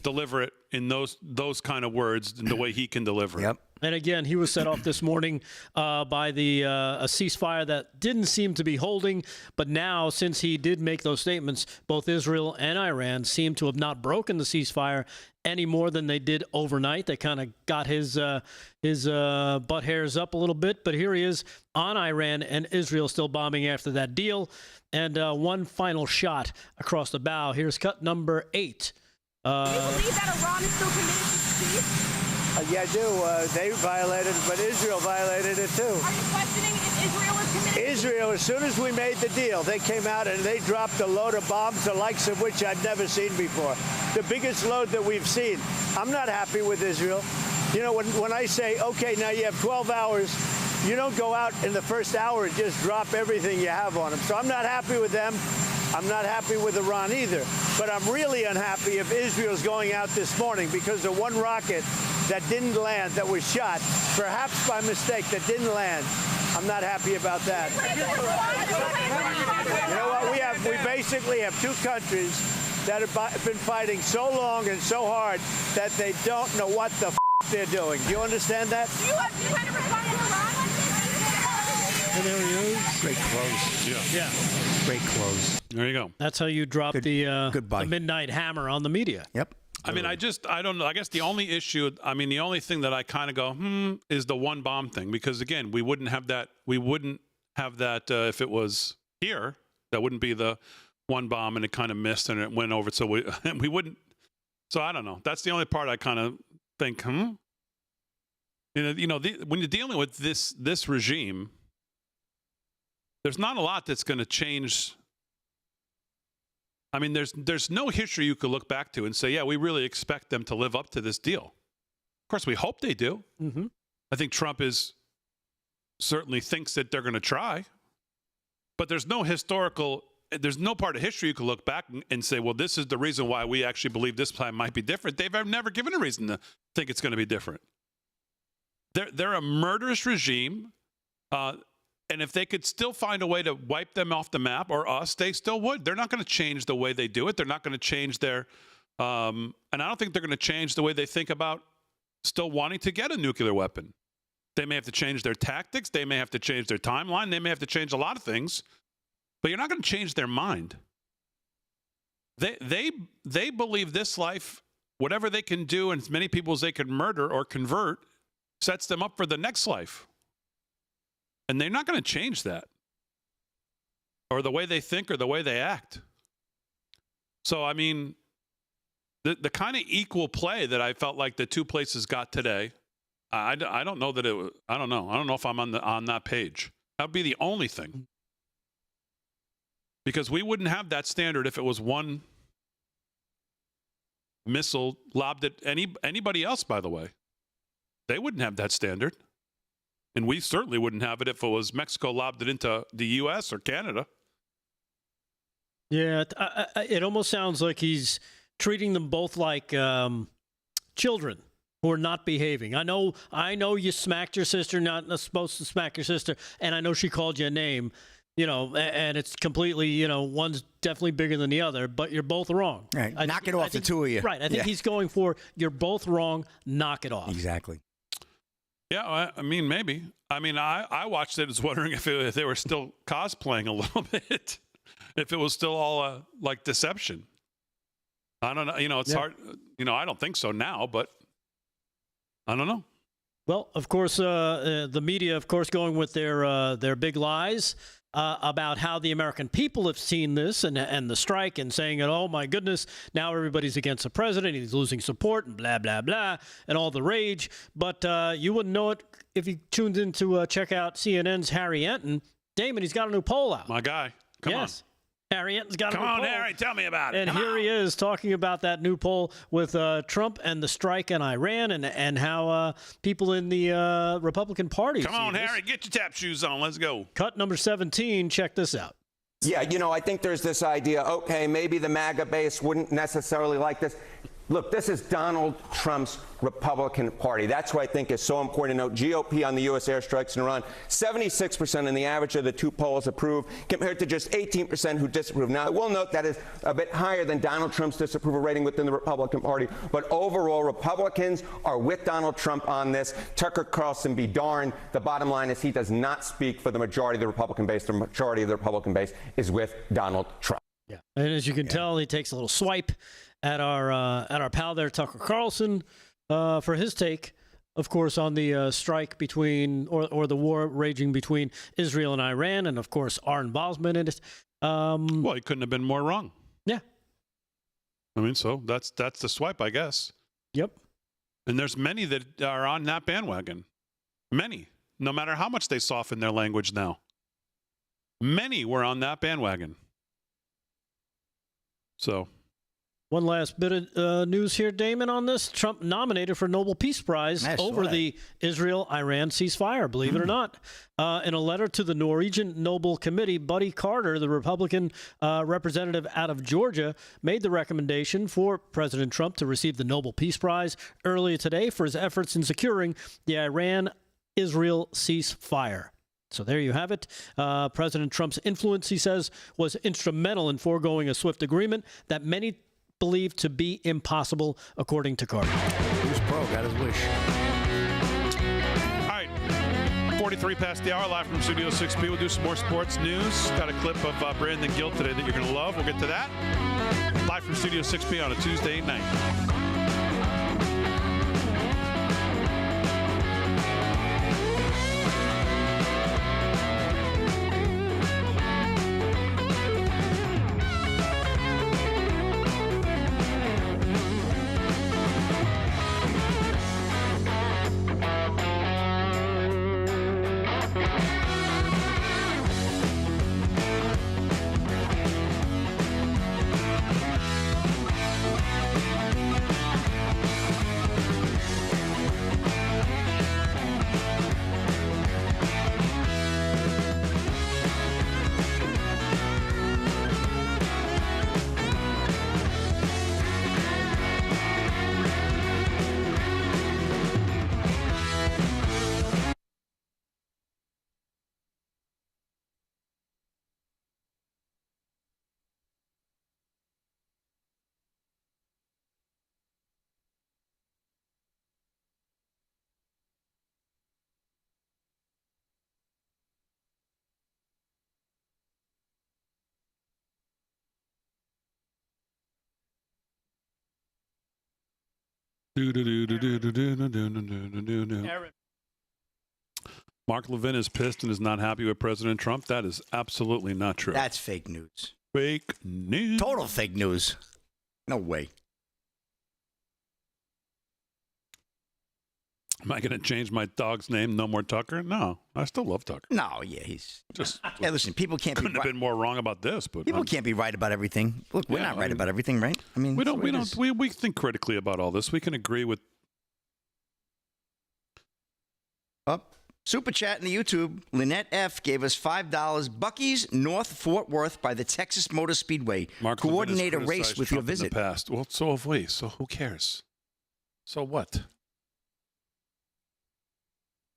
deliver it in those kind of words, in the way he can deliver it. And again, he was set off this morning by a ceasefire that didn't seem to be holding. But now, since he did make those statements, both Israel and Iran seem to have not broken the ceasefire any more than they did overnight. They kind of got his butt hairs up a little bit. But here he is on Iran and Israel still bombing after that deal. And one final shot across the bow. Here's cut number 8. Do you believe that Iran is still committed to peace? Yeah, I do. They violated it, but Israel violated it too. Are you questioning if Israel is committed? Israel, as soon as we made the deal, they came out and they dropped a load of bombs, the likes of which I'd never seen before. The biggest load that we've seen. I'm not happy with Israel. You know, when I say, okay, now you have 12 hours, you don't go out in the first hour and just drop everything you have on them. So I'm not happy with them. I'm not happy with Iran either. But I'm really unhappy if Israel's going out this morning because of one rocket that didn't land, that was shot, perhaps by mistake, that didn't land. I'm not happy about that. You know what? We basically have two countries that have been fighting so long and so hard that they don't know what the they're doing. Do you understand that? Do you kind of respond to Iran like this? And there he is. Great close. Yeah. Great close. There you go. That's how you drop the midnight hammer on the media. Yep. I mean, I don't know. I guess the only issue, the only thing that I kind of go, is the one bomb thing. Because again, we wouldn't have that if it was here. That wouldn't be the one bomb and it kind of missed and it went over. So we wouldn't. So I don't know. That's the only part I kind of think, when you're dealing with this regime, there's not a lot that's going to change. I mean, there's no history you could look back to and say, yeah, we really expect them to live up to this deal. Of course, we hope they do. Mm-hmm. I think Trump certainly thinks that they're going to try. But there's no part of history you could look back and say, well, this is the reason why we actually believe this plan might be different. They've never given a reason to think it's going to be different. They're a murderous regime. And if they could still find a way to wipe them off the map, or us, they still would. They're not going to change the way they do it. They're not going to change their and I don't think they're going to change the way they think about still wanting to get a nuclear weapon. They may have to change their tactics. They may have to change their timeline. They may have to change a lot of things. But you're not going to change their mind. They believe this life, whatever they can do and as many people as they can murder or convert, sets them up for the next life. And they're not going to change that, or the way they think or the way they act. So, I mean, the kind of equal play that I felt like the two places got today, I don't know that it was, I don't know. I don't know if I'm on that page. That would be the only thing. Because we wouldn't have that standard if it was one missile lobbed at anybody else, by the way. They wouldn't have that standard. And we certainly wouldn't have it if it was Mexico lobbed it into the U.S. or Canada. Yeah, it almost sounds like he's treating them both like children who are not behaving. I know you smacked your sister, not supposed to smack your sister, and I know she called you a name, and it's completely, one's definitely bigger than the other, but you're both wrong. Right. Knock it off, the two of you. Right. I think he's going for, you're both wrong, knock it off. Exactly. Yeah, I mean, maybe. I mean, I watched it, was wondering if they were still cosplaying a little bit, if it was still all like deception. I don't know. It's hard. I don't think so now, but I don't know. Well, of course, the media, of course, going with their big lies about how the American people have seen this and the strike and saying, oh, my goodness, now everybody's against the president. He's losing support and blah, blah, blah, and all the rage. But you wouldn't know it if you tuned in to check out CNN's Harry Enton. Damon, he's got a new poll out. My guy. Come on. Harry Enton's got a new poll. Come on, Harry, tell me about it. And here he is talking about that new poll with Trump and the strike in Iran and how people in the Republican Party. Come on, Harry, get your tap shoes on. Let's go. Cut number 17. Check this out. Yeah, I think there's this idea, okay, maybe the MAGA base wouldn't necessarily like this. Look, this is Donald Trump's Republican Party. That's what I think is so important to note. GOP on the U.S. airstrikes in Iran, 76% in the average of the two polls approve, compared to just 18% who disapprove. Now, I will note that is a bit higher than Donald Trump's disapproval rating within the Republican Party. But overall, Republicans are with Donald Trump on this. Tucker Carlson be darned. The bottom line is he does not speak for the majority of the Republican base. The majority of the Republican base is with Donald Trump. Yeah, and as you can tell, he takes a little swipe at our pal there, Tucker Carlson, for his take, of course, on the strike between or the war raging between Israel and Iran, and of course our involvement in it. Well, he couldn't have been more wrong. Yeah. I mean, so that's the swipe, I guess. Yep. And there's many that are on that bandwagon. Many, no matter how much they soften their language now. Many were on that bandwagon. So. One last bit of news here, Damon, on this. Trump nominated for Nobel Peace Prize over the Israel-Iran ceasefire, believe it or not. In a letter to the Norwegian Nobel Committee, Buddy Carter, the Republican representative out of Georgia, made the recommendation for President Trump to receive the Nobel Peace Prize earlier today for his efforts in securing the Iran-Israel ceasefire. So there you have it. President Trump's influence, he says, was instrumental in foregoing a swift agreement that many believed to be impossible, according to Carter. Who's pro? Got his wish. All right, 43 past the hour, live from Studio 6B. We'll do some more sports news. Got a clip of Brandon Gill today that you're going to love. We'll get to that. Live from Studio 6B on a Tuesday night. Mark Levin is pissed and is not happy with President Trump. That is absolutely not true. That's fake news. Fake news. Total fake news. No way. Am I going to change my dog's name? No more Tucker? No, I still love Tucker. No, yeah, he's Just Hey, listen, people can't be couldn't have right. been more wrong about this, but People can't be right about everything. Look, we're Yeah, not I right mean, about everything, right? I mean, we that's don't. the We way it don't. is. We think critically about all this. We can agree with. Up. Super chat in the YouTube. Lynette F. gave us $5. Bucky's North Fort Worth by the Texas Motor Speedway. Mark Coordinate a Levin has race criticized with your Trump in visit. the past. Well, so have we. So who cares? So what?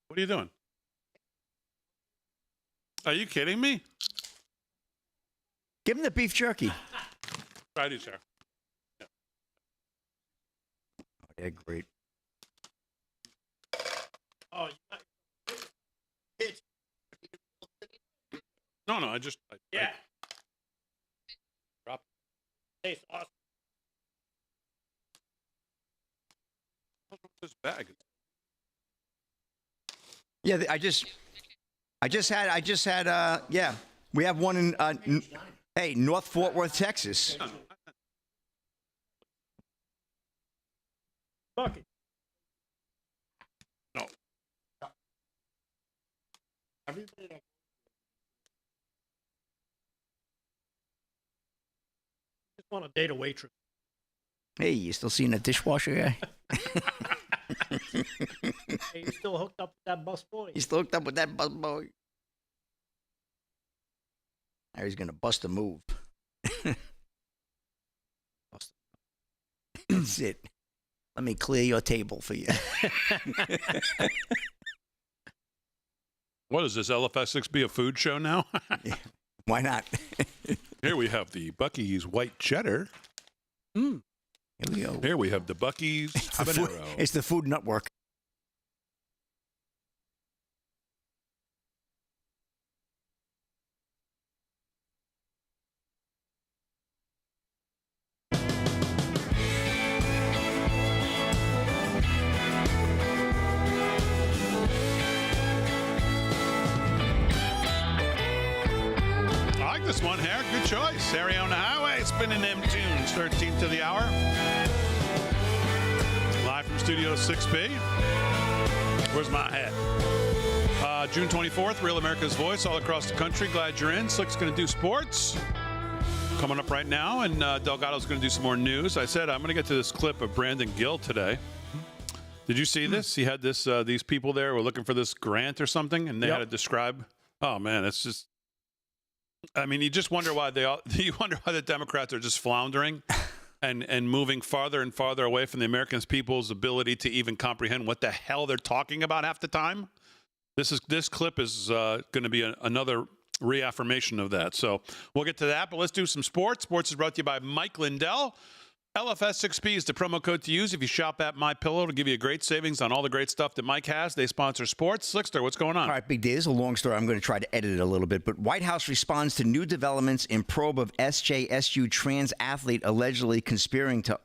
What are you doing? Are you kidding me? Give him the beef jerky. I do, sir. Yeah, great. Oh, No, I just. yeah. Drop. Tastes awesome. This bag. Yeah, I just had. Yeah, we have one in. Hey, North Fort Worth, Texas. Bucky. No. Just want to date a waitress. Hey, you still seeing that dishwasher guy? Hey, you still hooked up with that bus boy? He's still hooked up with that bus boy. Now he's gonna bust a move. That's it. Let me clear your table for you. What is this, LFS6B, a food show now? Why not? Here we have the Bucky's white cheddar. Here we go. Here we have the Bucky's habanero. It's the Food Network. I like this one, Harry. Good choice. Harry on the highway, spinning them tunes. 13th to the hour. Live from Studio 6B. Where's my hat? June 24th, Real America's Voice all across the country. Glad you're in. Slick's going to do sports. Coming up right now, and Delgado's going to do some more news. I said I'm going to get to this clip of Brandon Gill today. Did you see this? He had this. These people there were looking for this grant or something, and they had to describe. Oh man, it's just. I mean, you just wonder why you wonder why the Democrats are just floundering and moving farther and farther away from the American people's ability to even comprehend what the hell they're talking about half the time. This clip is going to be another reaffirmation of that. So we'll get to that, but let's do some sports. Sports is brought to you by Mike Lindell. LFS6P is the promo code to use if you shop at MyPillow. It'll give you a great savings on all the great stuff that Mike has. They sponsor sports. Slickster, what's going on? All right, Big D. This is a long story. I'm going to try to edit it a little bit. But White House responds to new developments in probe of SJSU trans athlete allegedly conspiring to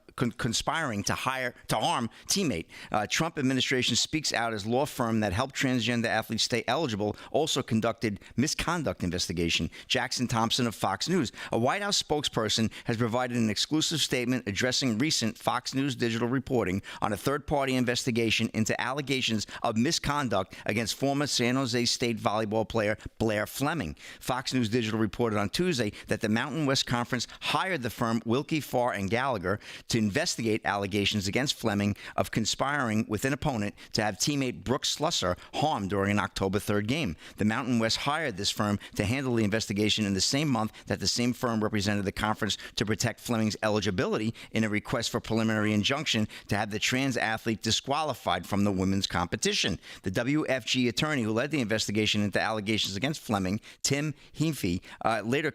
harm teammate. Trump administration speaks out as law firm that helped transgender athletes stay eligible also conducted misconduct investigation. Jackson Thompson of Fox News. A White House spokesperson has provided an exclusive statement addressing recent Fox News digital reporting on a third-party investigation into allegations of misconduct against former San Jose State volleyball player Blair Fleming. Fox News digital reported on Tuesday that the Mountain West Conference hired the firm Wilkie Farr and Gallagher to investigate allegations against Fleming of conspiring with an opponent to have teammate Brooks Slusser harmed during an October 3rd game. The Mountain West hired this firm to handle the investigation in the same month that the same firm represented the conference to protect Fleming's eligibility in a request for preliminary injunction to have the trans athlete disqualified from the women's competition. The WFG attorney who led the investigation into allegations against Fleming, Tim Heafy, later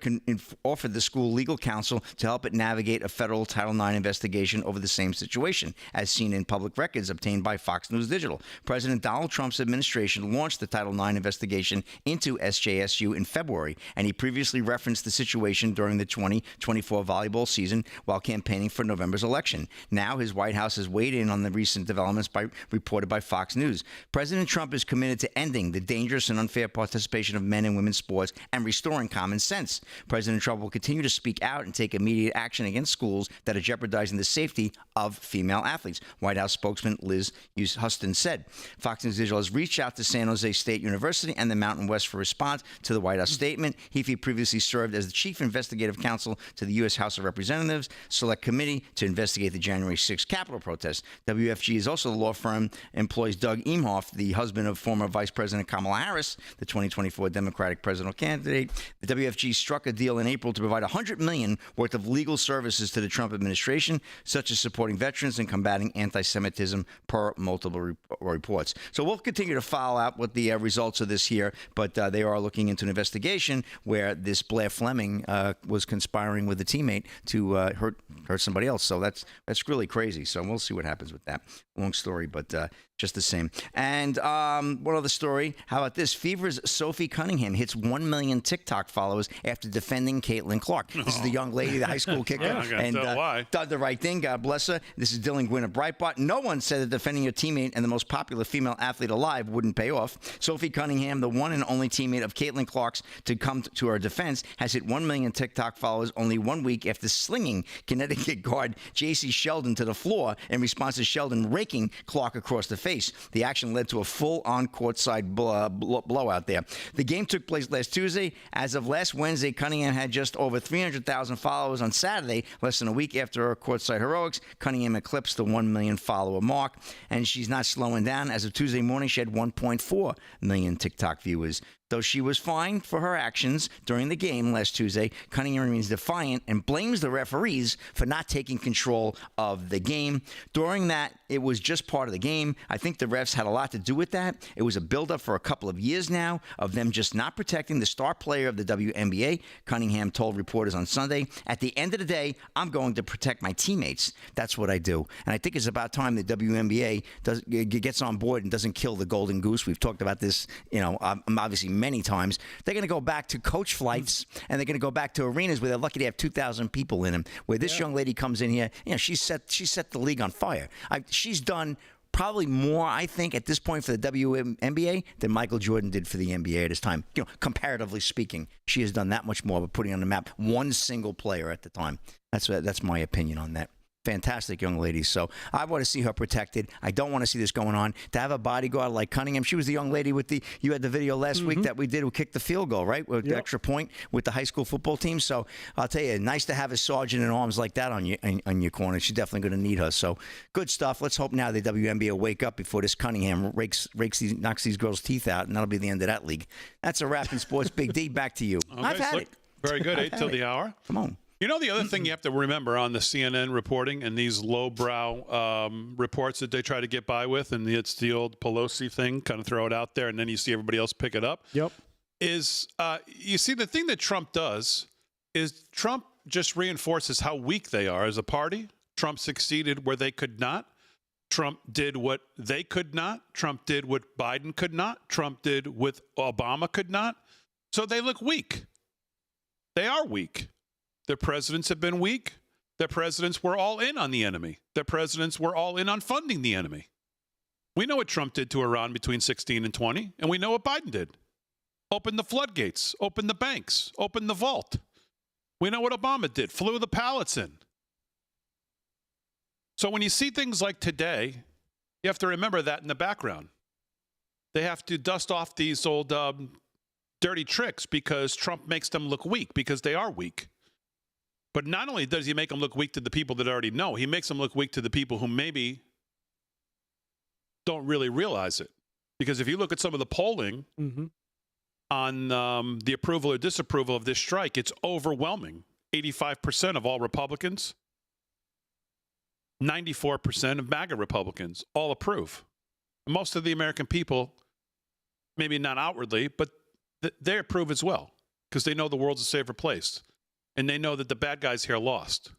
offered the school legal counsel to help it navigate a federal Title IX investigation over the same situation, as seen in public records obtained by Fox News Digital. President Donald Trump's administration launched the Title IX investigation into SJSU in February, and he previously referenced the situation during the 2024 volleyball season while campaigning for November's election. Now his White House has weighed in on the recent developments reported by Fox News. President Trump is committed to ending the dangerous and unfair participation of men in women's sports and restoring common sense. President Trump will continue to speak out and take immediate action against schools that are jeopardizing the safety of female athletes, White House spokesman Liz Huston said. Fox News Digital has reached out to San Jose State University and the Mountain West for response to the White House statement. Heafy previously served as the chief investigative counsel to the U.S. House of Representatives Select Committee to investigate the January 6th Capitol protest. WFG is also the law firm employs Doug Emhoff, the husband of former Vice President Kamala Harris, the 2024 Democratic presidential candidate. The WFG struck a deal in April to provide $100 million worth of legal services to the Trump administration, such as supporting veterans and combating anti-Semitism, per multiple reports. So we'll continue to follow out what the results of this here, but they are looking into an investigation where this Blair Fleming was conspiring with a teammate to hurt somebody else. So that's really crazy. So we'll see what happens with that. Long story, but just the same. And one other story. How about this? Fever's Sophie Cunningham hits 1 million TikTok followers after defending Caitlin Clark. This is the young lady, the high school kicker. And done the right thing. God bless her. This is Dylan Gwynn of Breitbart. No one said that defending your teammate and the most popular female athlete alive wouldn't pay off. Sophie Cunningham, the one and only teammate of Caitlin Clark's to come to her defense, has hit 1 million TikTok followers only 1 week after slinging Connecticut guard J.C. Sheldon to the floor in response to Sheldon raking Clark across the face. The action led to a full-on courtside blowout there. The game took place last Tuesday. As of last Wednesday, Cunningham had just over 300,000 followers. On Saturday, less than a week after her courtside heroics, Cunningham eclipsed the 1 million follower mark, and she's not slowing down. As of Tuesday morning, she had 1.4 million TikTok viewers. Though she was fined for her actions during the game last Tuesday, Cunningham remains defiant and blames the referees for not taking control of the game. During that, it was just part of the game. I think the refs had a lot to do with that. It was a buildup for a couple of years now of them just not protecting the star player of the WNBA. Cunningham told reporters on Sunday, "At the end of the day, I'm going to protect my teammates. That's what I do." And I think it's about time the WNBA gets on board and doesn't kill the golden goose. We've talked about this, obviously many times. They're going to go back to coach flights, and they're going to go back to arenas where they're lucky to have 2,000 people in them. Where this young lady comes in here, she set the league on fire. She's done probably more, I think, at this point for the WNBA than Michael Jordan did for the NBA at his time. Comparatively speaking, she has done that much more by putting on the map one single player at the time. That's my opinion on that. Fantastic young lady. So I want to see her protected. I don't want to see this going on. To have a bodyguard like Cunningham, she was the young lady you had the video last week that we did who kicked the field goal, right? With the extra point with the high school football team. So I'll tell you, nice to have a sergeant in arms like that on your corner. She's definitely going to need her. So good stuff. Let's hope now the WNBA will wake up before this Cunningham knocks these girls' teeth out, and that'll be the end of that league. That's a wrap in sports. Big D, back to you. Okay, I've had it. Very good. 8 till the hour. Come on. You know, the other thing you have to remember on the CNN reporting and these lowbrow reports that they try to get by with, and it's the old Pelosi thing, kind of throw it out there, and then you see everybody else pick it up. Yep. Is you see the thing that Trump does is Trump just reinforces how weak they are as a party. Trump succeeded where they could not. Trump did what they could not. Trump did what Biden could not. Trump did what Obama could not. So they look weak. They are weak. Their presidents have been weak. Their presidents were all in on the enemy. Their presidents were all in on funding the enemy. We know what Trump did to Iran between 16 and 20, and we know what Biden did. Open the floodgates, open the banks, open the vault. We know what Obama did, flew the pallets in. So when you see things like today, you have to remember that in the background. They have to dust off these old dirty tricks because Trump makes them look weak, because they are weak. But not only does he make them look weak to the people that already know, he makes them look weak to the people who maybe don't really realize it. Because if you look at some of the polling on the approval or disapproval of this strike, it's overwhelming. 85% of all Republicans, 94% of MAGA Republicans all approve. Most of the American people, maybe not outwardly, but they approve as well because they know the world's a safer place. And they know that the bad guys here lost.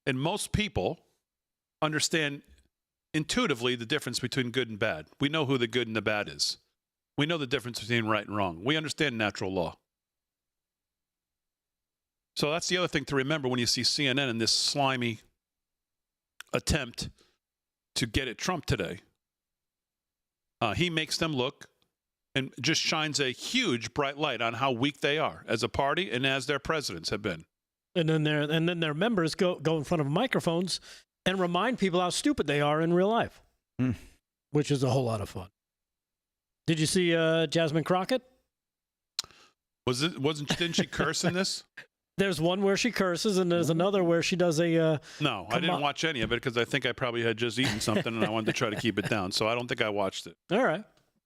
And most people understand intuitively the difference between good and bad. We know who the good and the bad is. We know the difference between right and wrong. We understand natural law. So that's the other thing to remember when you see CNN and this slimy attempt to get at Trump today. He makes them look and just shines a huge bright light on how weak they are as a party and as their presidents have been. And then their members go in front of microphones and remind people how stupid they are in real life, which is a whole lot of fun. Did you see Jasmine Crockett? Didn't she curse in this? There's one where she curses, and there's another where she does a. No, I didn't watch any of it because I think I probably had just eaten something and I wanted to try to keep it down. So I don't think I watched it. All right.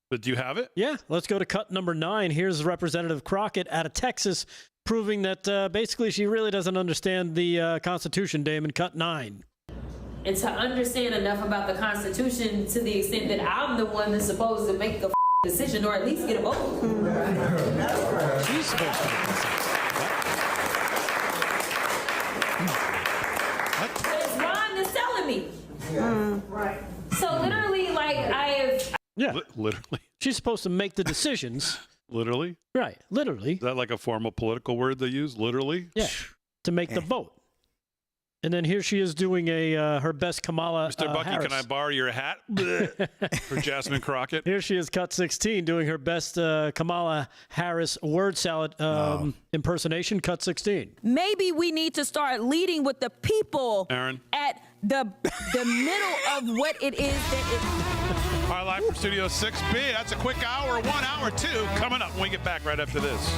But do you have it? Yeah. Let's go to cut number 9. Here's Representative Crockett out of Texas, proving that basically she really doesn't understand the Constitution, Damon. Cut 9. And to understand enough about the Constitution to the extent that I'm the one that's supposed to make the decision or at least get a vote. She's supposed to make the decision. It's Ron that's telling me. Right. So literally, like, I have. Yeah. Literally. She's supposed to make the decisions. Literally? Right. Literally. Is that like a formal political word they use? Literally? Yeah. To make the vote. And then here she is doing her best Kamala Mr. Bucky, Harris. can I borrow your hat? For Jasmine Crockett. Here she is, cut 16, doing her best Kamala Harris word salad impersonation, cut 16. Maybe we need to start leading with the people Aaron. at the middle of what it is that is. All right, live from Studio 6B. That's a quick hour, 1 hour, 2 coming up when we get back right after this.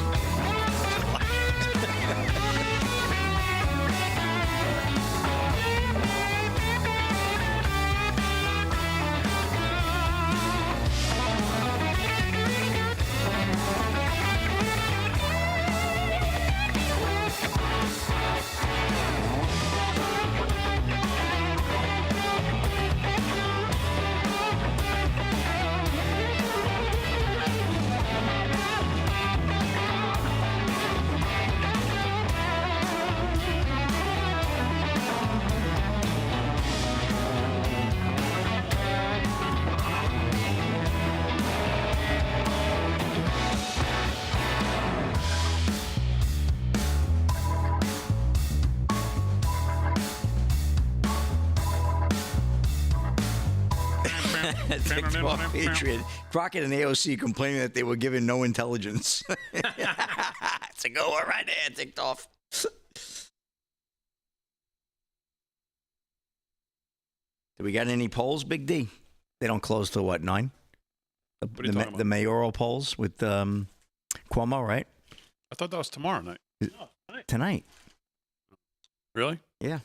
TikTok Patriot. Crockett and AOC complaining that they were given no intelligence. It's a go right there, TikTok. Do we got any polls, Big D? They don't close till what, 9? What are you talking about? The mayoral polls with Cuomo, right? I thought that was tomorrow night. Tonight. Really? Yeah.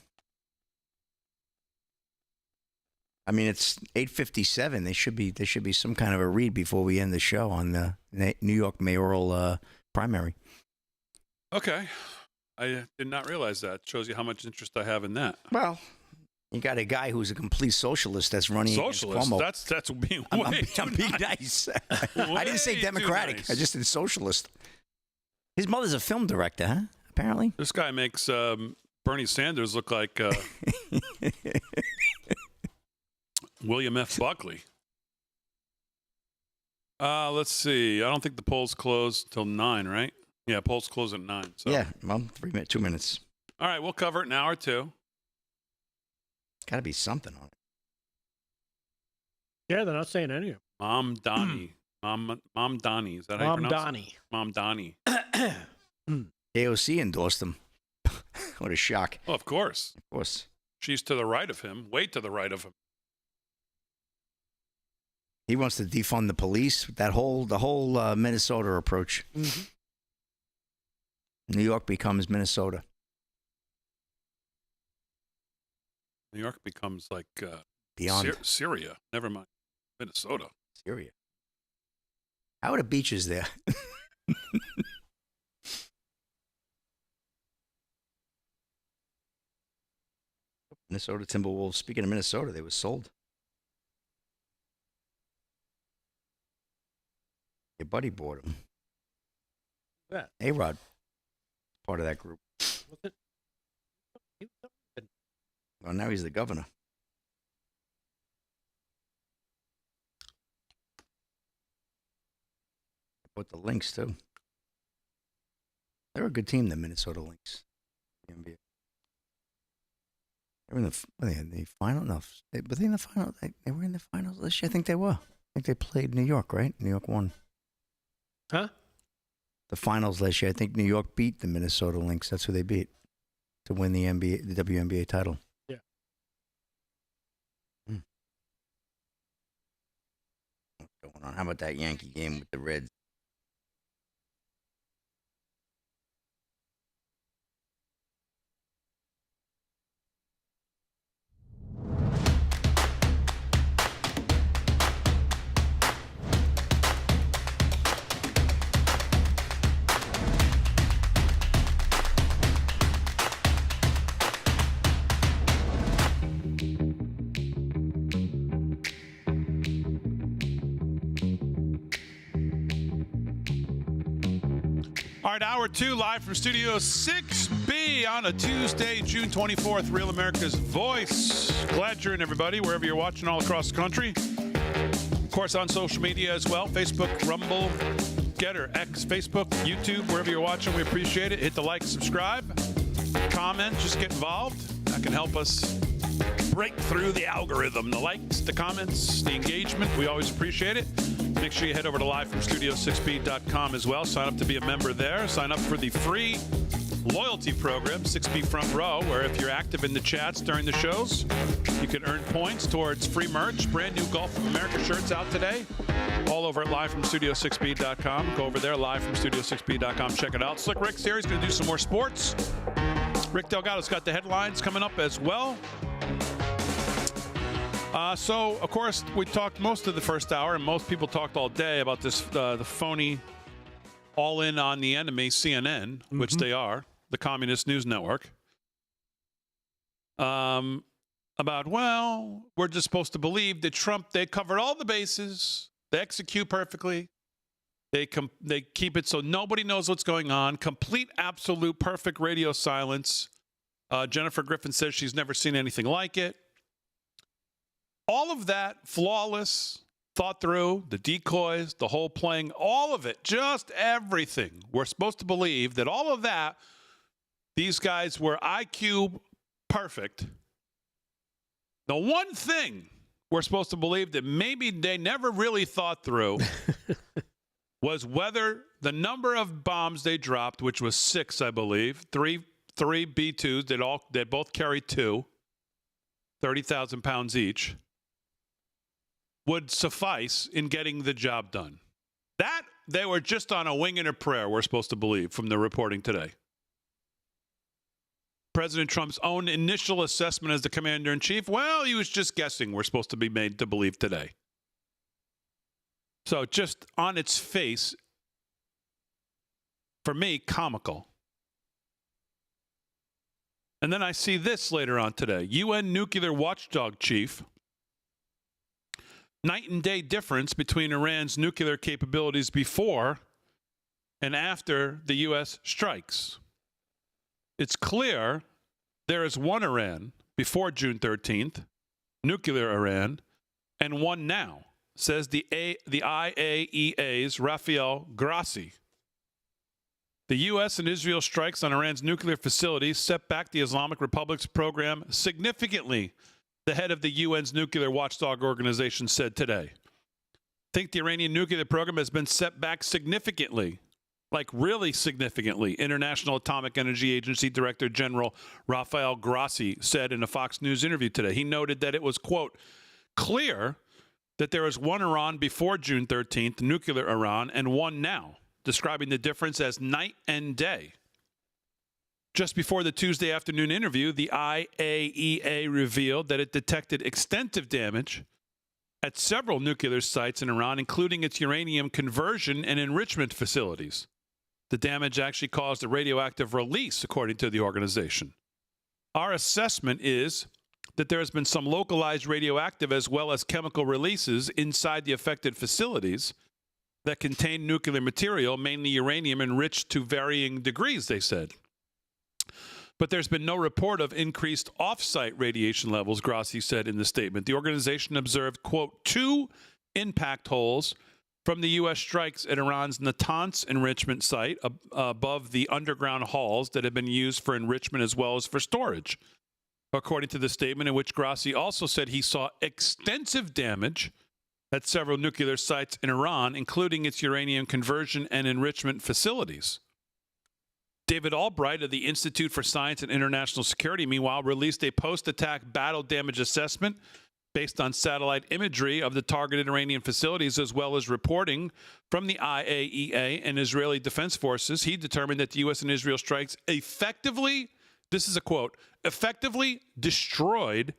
I mean, it's 8:57. There should be some kind of a read before we end the show on the New York mayoral primary. Okay. I did not realize that. Shows you how much interest I have in that. Well, you got a guy who's a complete socialist that's running Socialist? against Cuomo. That's being I'm way too being nice. nice. I didn't say Way too democratic. nice. I just said socialist. His mother's a film director, huh? Apparently. This guy makes Bernie Sanders look like William F. Buckley. Let's see. I don't think the polls close till 9, right? Yeah, polls close at 9. So. Yeah, well, 2 minutes. All right, we'll cover it in an hour or 2. Got to be something on it. Yeah, they're not saying any of it. Mom Donnie. Mom Donnie. Is that how you Mom pronounce Donnie. it? Mom Donnie. AOC endorsed him. What a shock. Well, of course. Of course. She's to the right of him, way to the right of him. He wants to defund the police. The whole Minnesota approach. Mm-hmm. New York becomes Minnesota. New York becomes like Beyond Syria. Never mind. Minnesota. Syria. How are the beaches there? Minnesota Timberwolves. Speaking of Minnesota, they were sold. Your buddy bought them. Yeah. A-Rod. Part of that group. Was it? Well, now he's the governor. Bought the Lynx, too. They're a good team, the Minnesota Lynx. They were in the final? No. Were they in the final? They were in the finals this year? I think they were. I think they played New York, right? New York won. Huh? The finals last year, I think New York beat the Minnesota Lynx. That's who they beat to win the WNBA title. Yeah. about that Yankee game with the Reds? All right, hour 2 live from Studio 6B on a Tuesday, June 24th, Real America's Voice. Glad you're in, everybody, wherever you're watching all across the country. Of course, on social media as well, Facebook, Rumble, Getter, X, Facebook, YouTube, wherever you're watching, we appreciate it. Hit the like, subscribe, comment, just get involved. That can help us break through the algorithm. The likes, the comments, the engagement, we always appreciate it. Make sure you head over to livefromstudio6b.com as well. Sign up to be a member there. Sign up for the free loyalty program, 6B Front Row, where if you're active in the chats during the shows, you can earn points towards free merch. Brand new Gulf of America shirts out today. All over at livefromstudio6b.com. Go over there, livefromstudio6b.com. Check it out. Slick Rick's here. He's going to do some more sports. Rick Delgado's got the headlines coming up as well. So, of course, we talked most of the first hour, and most people talked all day about this, the phony all-in on the enemy, CNN, which they are, the Communist News Network, about, well, we're just supposed to believe that Trump, they covered all the bases, they execute perfectly, they keep it so nobody knows what's going on, complete, absolute, perfect radio silence. Jennifer Griffin says she's never seen anything like it. All of that, flawless, thought through, the decoys, the whole playing, all of it, just everything. We're supposed to believe that all of that, these guys were IQ perfect. The one thing we're supposed to believe that maybe they never really thought through was whether the number of bombs they dropped, which was 6, I believe, three B-2s, they both carried 2, 30,000 pounds each, would suffice in getting the job done. That they were just on a wing and a prayer, we're supposed to believe, from the reporting today. President Trump's own initial assessment as the commander-in-chief, well, he was just guessing, we're supposed to be made to believe today. So just on its face, for me, comical. And then I see this later on today. UN nuclear watchdog chief, night and day difference between Iran's nuclear capabilities before and after the U.S. strikes. It's clear there is one Iran before June 13th, nuclear Iran, and one now, says the IAEA's Rafael Grossi. The U.S. and Israel strikes on Iran's nuclear facilities set back the Islamic Republic's program significantly, the head of the UN's nuclear watchdog organization said today. Think the Iranian nuclear program has been set back significantly, like really significantly, International Atomic Energy Agency Director General Rafael Grossi said in a Fox News interview today. He noted that it was, quote, clear that there was one Iran before June 13th, nuclear Iran, and one now, describing the difference as night and day. Just before the Tuesday afternoon interview, the IAEA revealed that it detected extensive damage at several nuclear sites in Iran, including its uranium conversion and enrichment facilities. The damage actually caused a radioactive release, according to the organization. Our assessment is that there has been some localized radioactive as well as chemical releases inside the affected facilities that contain nuclear material, mainly uranium, enriched to varying degrees, they said. But there's been no report of increased off-site radiation levels, Grossi said in the statement. The organization observed, quote, 2 impact holes from the U.S. strikes at Iran's Natanz enrichment site above the underground halls that have been used for enrichment as well as for storage, according to the statement, in which Grossi also said he saw extensive damage at several nuclear sites in Iran, including its uranium conversion and enrichment facilities. David Albright of the Institute for Science and International Security, meanwhile, released a post-attack battle damage assessment Based on satellite imagery of the targeted Iranian facilities, as well as reporting from the IAEA and Israeli Defense Forces, he determined that the U.S. and Israel strikes effectively, this is a quote, effectively destroyed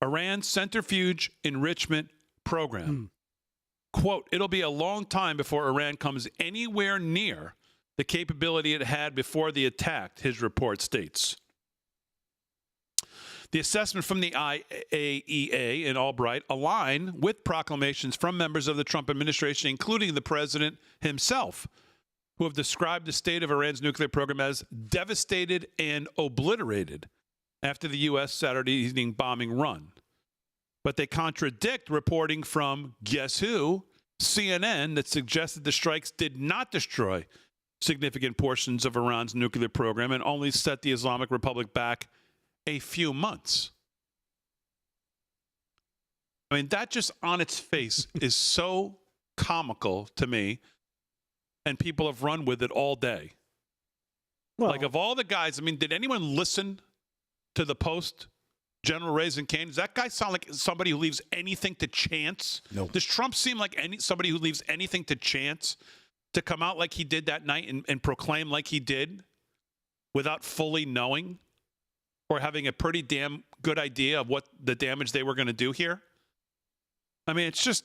Iran's centrifuge enrichment program. Quote, it'll be a long time before Iran comes anywhere near the capability it had before the attack, his report states. The assessment from the IAEA and Albright align with proclamations from members of the Trump administration, including the president himself, who have described the state of Iran's nuclear program as devastated and obliterated after the U.S. Saturday evening bombing run. But they contradict reporting from, guess who, CNN, that suggested the strikes did not destroy significant portions of Iran's nuclear program and only set the Islamic Republic back a few months. I mean, that just on its face is so comical to me, and people have run with it all day. Well, like, of all the guys, I mean, did anyone listen to the Post? General Raisin Kane, does that guy sound like somebody who leaves anything to chance? No. Does Trump seem like somebody who leaves anything to chance to come out like he did that night and proclaim like he did without fully knowing or having a pretty damn good idea of what the damage they were going to do here? I mean, it's just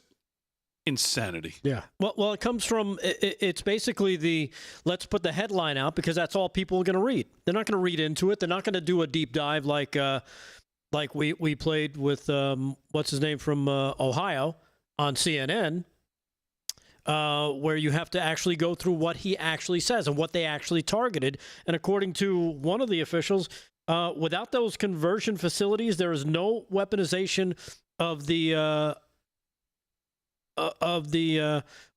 insanity. Yeah. Well, it comes from, it's basically the, let's put the headline out because that's all people are going to read. They're not going to read into it. They're not going to do a deep dive like we played with, what's his name from Ohio on CNN, where you have to actually go through what he actually says and what they actually targeted. And according to one of the officials, without those conversion facilities, there is no weaponization of the what do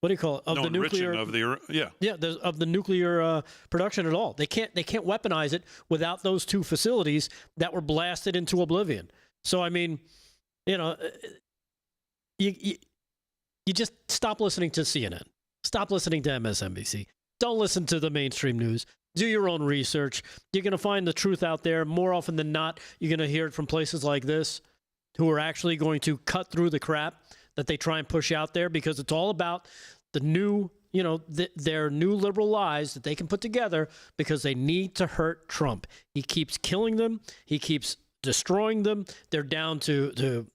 you call it? Of no the nuclear of the of the nuclear production at all. They can't weaponize it without those two facilities that were blasted into oblivion. So I mean, you just stop listening to CNN. Stop listening to MSNBC. Don't listen to the mainstream news. Do your own research. You're going to find the truth out there. More often than not, you're going to hear it from places like this who are actually going to cut through the crap that they try and push out there, because it's all about the new, their new liberal lies that they can put together because they need to hurt Trump. He keeps killing them. He keeps destroying them. They're down to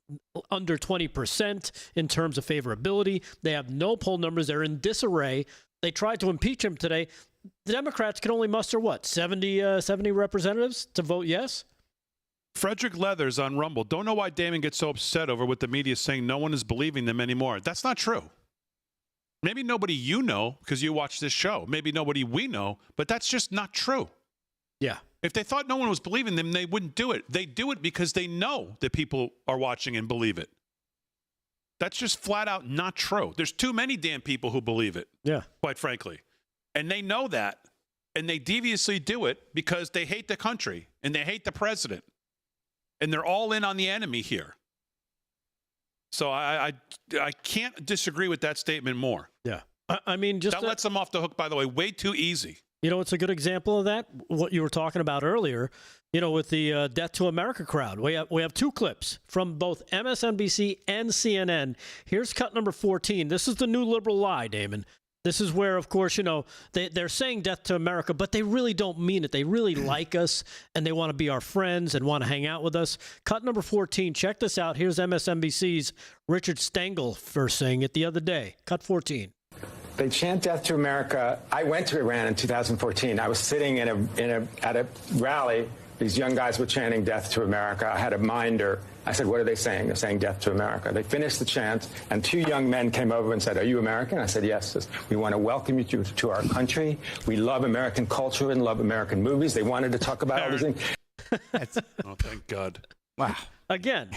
under 20% in terms of favorability. They have no poll numbers. They're in disarray. They tried to impeach him today. The Democrats can only muster, 70 representatives to vote yes? Frederick Leathers on Rumble. Don't know why Damon gets so upset over what the media is saying. No one is believing them anymore. That's not true. Maybe nobody you know because you watch this show. Maybe nobody we know, but that's just not true. Yeah. If they thought no one was believing them, they wouldn't do it. They do it because they know that people are watching and believe it. That's just flat out not true. There's too many damn people who believe it. Yeah. Quite frankly. And they know that. And they deviously do it because they hate the country and they hate the president. And they're all in on the enemy here. So I can't disagree with that statement more. Yeah. I mean, just that lets them off the hook, by the way, way too easy. It's a good example of that, what you were talking about earlier, with the Death to America crowd. We have two clips from both MSNBC and CNN. Here's cut number 14. This is the new liberal lie, Damon. This is where, of course, they're saying death to America, but they really don't mean it. They really like us, and they want to be our friends and want to hang out with us. Cut number 14. Check this out. Here's MSNBC's Richard Stengel first saying it the other day. Cut 14. They chant death to America. I went to Iran in 2014. I was sitting at a rally. These young guys were chanting death to America. I had a minder. I said, what are they saying? They're saying death to America. They finished the chant, and two young men came over and said, are you American? I said, yes. Says, we want to welcome you to our country. We love American culture and love American movies. They wanted to talk about all these things. Oh, thank God. Wow. Again,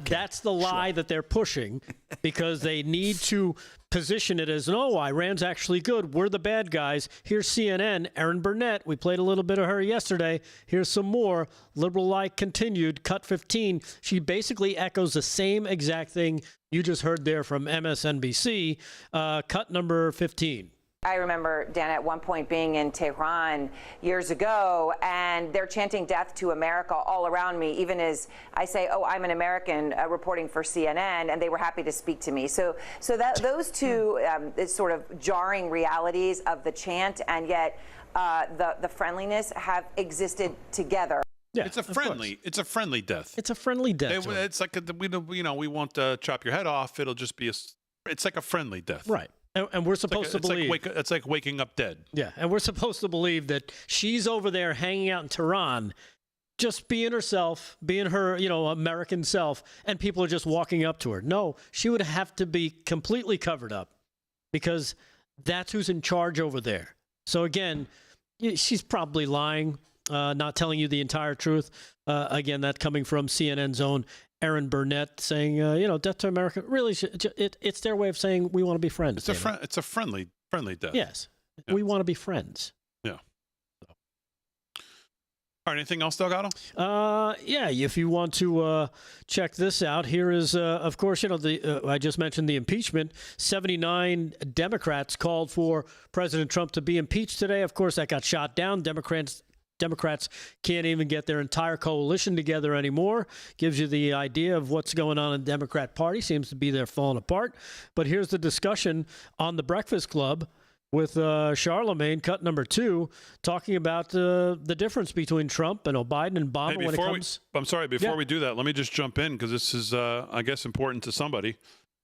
that's the lie that they're pushing because they need to position it as, no, Iran's actually good. We're the bad guys. Here's CNN, Erin Burnett. We played a little bit of her yesterday. Here's some more. Liberal lie continued. Cut 15. She basically echoes the same exact thing you just heard there from MSNBC. Cut number 15. I remember, Dan, at one point being in Tehran years ago, and they're chanting death to America all around me, even as I say, oh, I'm an American reporting for CNN, and they were happy to speak to me. So that those two sort of jarring realities of the chant and yet the friendliness have existed together. Yeah, it's a friendly death. It's a friendly death. It's like we won't chop your head off. It'll just be it's like a friendly death. Right. And we're supposed to believe it's like waking up dead. Yeah, and we're supposed to believe that she's over there hanging out in Tehran, just being herself, being her, American self, and people are just walking up to her. No, she would have to be completely covered up because that's who's in charge over there. So again, she's probably lying, not telling you the entire truth. Again, that coming from CNN's own Aaron Burnett saying, death to America. Really, it's their way of saying we want to be friends. It's a friendly death. Yes, yeah. We want to be friends. Yeah. So. All right. Anything else, Delgado? Yeah. If you want to check this out, here is, of course, I just mentioned the impeachment. 79 Democrats called for President Trump to be impeached today. Of course, that got shot down. Democrats can't even get their entire coalition together anymore. Gives you the idea of what's going on in the Democrat Party. Seems to be they're falling apart. But here's the discussion on the Breakfast Club with Charlemagne, cut number 2, talking about the difference between Trump and Biden and Obama when it comes. Before we do that, let me just jump in because this is, I guess, important to somebody.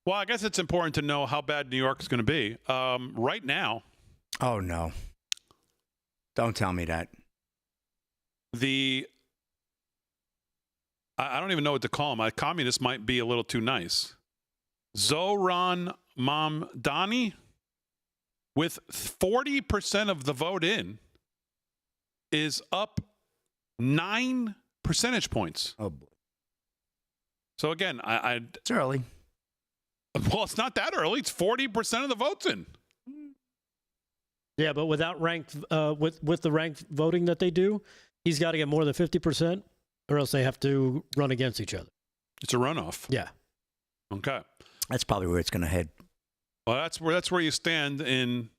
Well, I guess it's important to know how bad New York is going to be right now. Oh, no. Don't tell me that. I don't even know what to call him. A communist might be a little too nice. Zohran Mamdani, with 40% of the vote in, is up 9 percentage points. Oh, boy. So again, it's early. Well, it's not that early. It's 40% of the votes in. Yeah, but without ranked, with the ranked voting that they do, he's got to get more than 50%, or else they have to run against each other. It's a runoff. Yeah. Okay. That's probably where it's going to head. Well, that's where you stand in.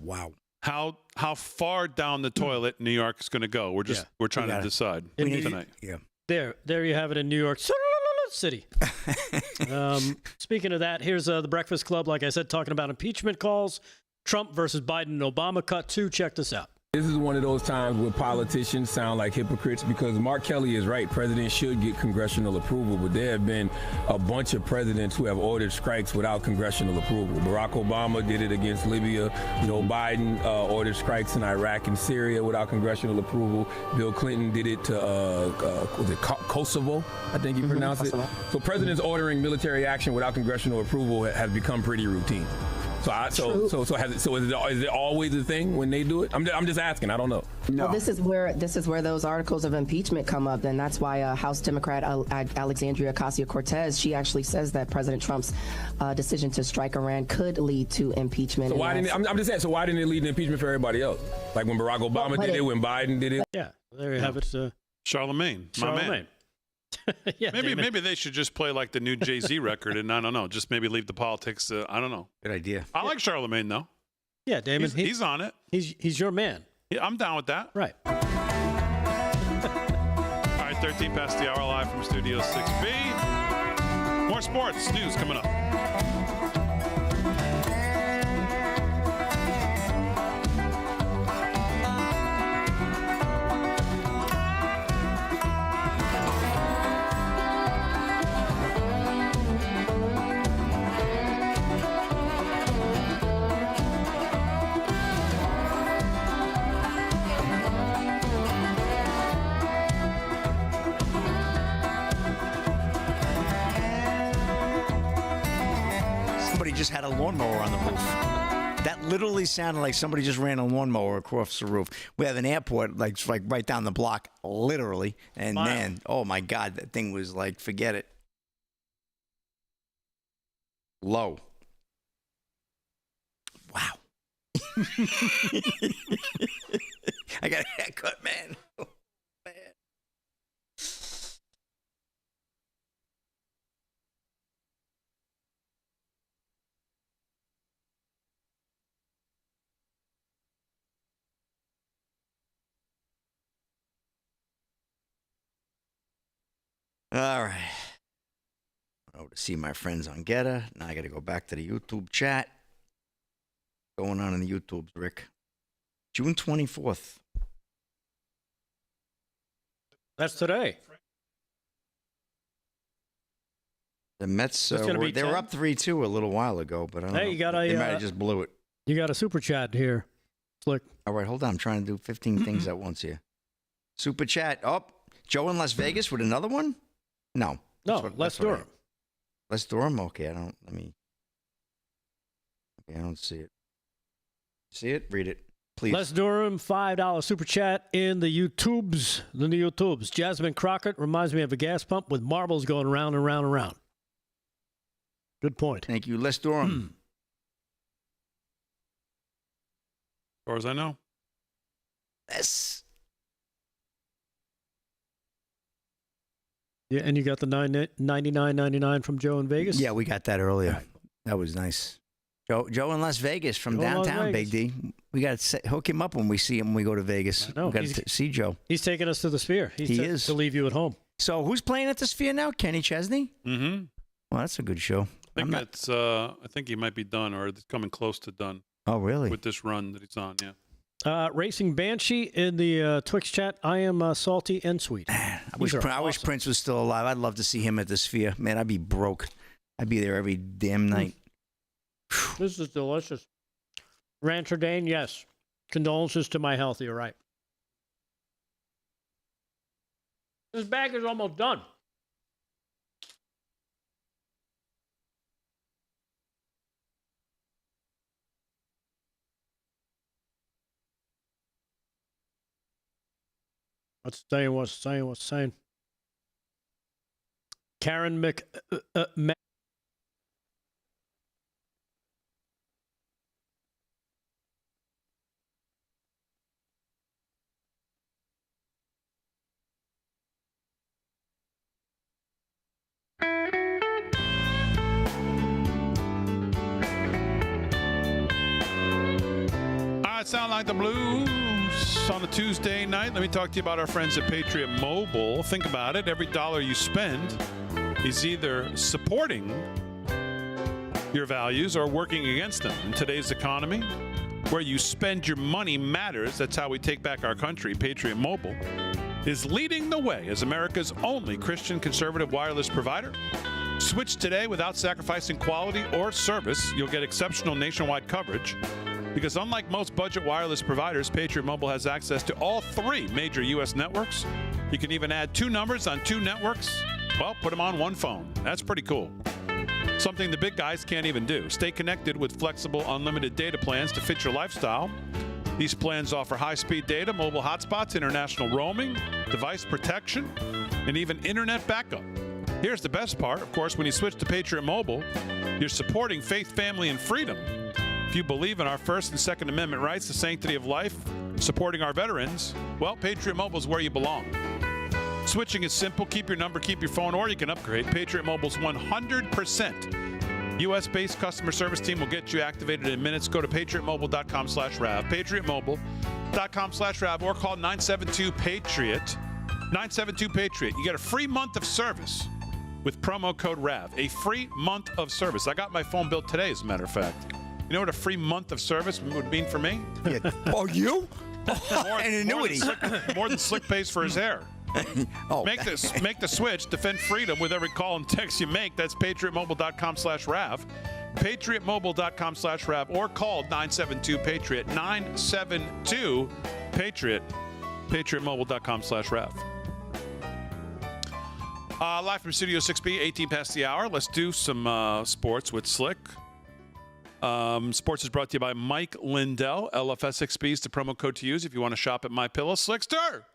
Wow. How far down the toilet New York is going to go? We're trying to decide tonight. Yeah. There you have it in New York City. Speaking of that, here's the Breakfast Club. Like I said, talking about impeachment calls. Trump versus Biden and Obama, cut 2. Check this out. This is one of those times where politicians sound like hypocrites because Mark Kelly is right. Presidents should get congressional approval, but there have been a bunch of presidents who have ordered strikes without congressional approval. Barack Obama did it against Libya. Joe Biden ordered strikes in Iraq and Syria without congressional approval. Bill Clinton did it to Kosovo, I think you pronounce it. So presidents ordering military action without congressional approval has become pretty routine. So is it always a thing when they do it? I'm just asking. I don't know. No. Well, this is where those articles of impeachment come up, and that's why House Democrat Alexandria Ocasio-Cortez, she actually says that President Trump's decision to strike Iran could lead to impeachment. So why didn't I'm just saying? So why didn't it lead to impeachment for everybody else? Like when Barack Obama did it, when Biden did it. Yeah, there you have it. Charlemagne, my man. Yeah, maybe they should just play like the new Jay-Z record, and I don't know, just maybe leave the politics. I don't know. Good idea. I like Charlemagne though. Yeah, Damon. He's on it. He's your man. Yeah, I'm down with that. Right. All right, 13 past the hour, live from Studio 6B. More sports news coming up. Just had a lawnmower on the roof. That literally sounded like somebody just ran a lawnmower across the roof. We have an airport like right down the block, literally. And man, oh my God, that thing was like, forget it. Low. Wow. I got a haircut, man. Oh, man. All right. Oh, to see my friends on Getter. Now I got to go back to the YouTube chat. Going on in the YouTubes, Rick. June 24th. That's today. The Mets, they were up 3-2 a little while ago, but I don't know. They might have just blew it. You got a super chat here. Slick. All right, hold on. I'm trying to do 15 things at once here. Super chat. Oh, Joe in Las Vegas with another one? No. Les Durham. Les Durham? Okay, I don't see it. See it? Read it, please. Les Durham, $5 super chat in the YouTubes. Jasmine Crockett reminds me of a gas pump with marbles going around and around and around. Good point. Thank you, Les Durham. As far as I know. Yes. Yeah, and you got the $99.99 from Joe in Vegas? Yeah, we got that earlier. That was nice. Joe in Las Vegas from downtown, Big D. We got to hook him up when we see him when we go to Vegas. We got to see Joe. He's taking us to the Sphere. He is. To leave you at home. So who's playing at the Sphere now? Kenny Chesney? Mm-hmm. Well, that's a good show. I think he might be done or it's coming close to done. Oh, really? With this run that he's on, yeah. Racing Banshee in the Twix chat. I am salty and sweet. I wish Prince was still alive. I'd love to see him at the Sphere. Man, I'd be broke. I'd be there every damn night. This is delicious. Rancher Dane, yes. Condolences to my health. You're right. This bag is almost done. What's saying? Karen It sound like the blues on a Tuesday night. Let me talk to you about our friends at Patriot Mobile. Think about it. Every dollar you spend is either supporting your values or working against them. In today's economy, where you spend your money matters. That's how we take back our country. Patriot Mobile is leading the way as America's only Christian conservative wireless provider. Switch today without sacrificing quality or service. You'll get exceptional nationwide coverage. Because unlike most budget wireless providers, Patriot Mobile has access to all 3 major U.S. networks. You can even add 2 numbers on 2 networks. Well, put them on one phone. That's pretty cool. Something the big guys can't even do. Stay connected with flexible, unlimited data plans to fit your lifestyle. These plans offer high-speed data, mobile hotspots, international roaming, device protection, and even internet backup. Here's the best part. Of course, when you switch to Patriot Mobile, you're supporting faith, family, and freedom. If you believe in our First and Second Amendment rights, the sanctity of life, supporting our veterans, well, Patriot Mobile is where you belong. Switching is simple. Keep your number, keep your phone, or you can upgrade. Patriot Mobile's 100% U.S.-based customer service team will get you activated in minutes. Go to patriotmobile.com/RAV, patriotmobile.com/RAV, or call 972-PATRIOT. 972-PATRIOT. You get a free month of service with promo code RAV. A free month of service. I got my phone built today, as a matter of fact. You know what a free month of service would mean for me? Yeah. Oh, you? An annuity. More than Slick pays for his hair. Make the switch. Defend freedom with every call and text you make. That's patriotmobile.com/RAV. patriotmobile.com/RAV, or call 972-PATRIOT. 972-PATRIOT. patriotmobile.com/RAV. Live from Studio 6B, 18 past the hour. Let's do some sports with Slick. Sports is brought to you by Mike Lindell. LFS6B is the promo code to use if you want to shop at MyPillow. Slickster,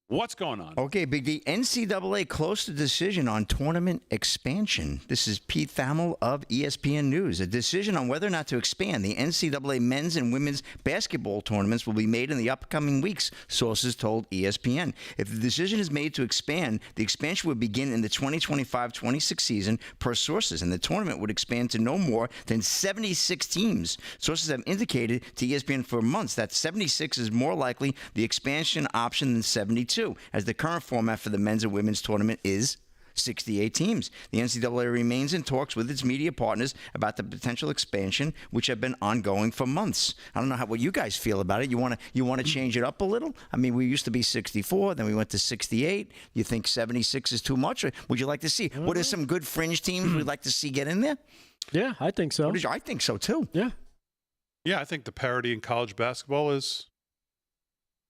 what's going on? Okay, Big D. NCAA close to decision on tournament expansion. This is Pete Thamel of ESPN News. A decision on whether or not to expand the NCAA men's and women's basketball tournaments will be made in the upcoming weeks, sources told ESPN. If the decision is made to expand, the expansion would begin in the 2025-26 season per sources, and the tournament would expand to no more than 76 teams. Sources have indicated to ESPN for months that 76 is more likely the expansion option than 72. too, as the current format for the men's and women's tournament is 68 teams. The NCAA remains in talks with its media partners about the potential expansion, which have been ongoing for months. I don't know what you guys feel about it. You want to change it up a little? I mean, we used to be 64, then we went to 68. You think 76 is too much, or would you like to see? What are some good fringe teams we'd like to see get in there? Yeah, I think so. I think so too. Yeah. Yeah, I think the parity in college basketball is.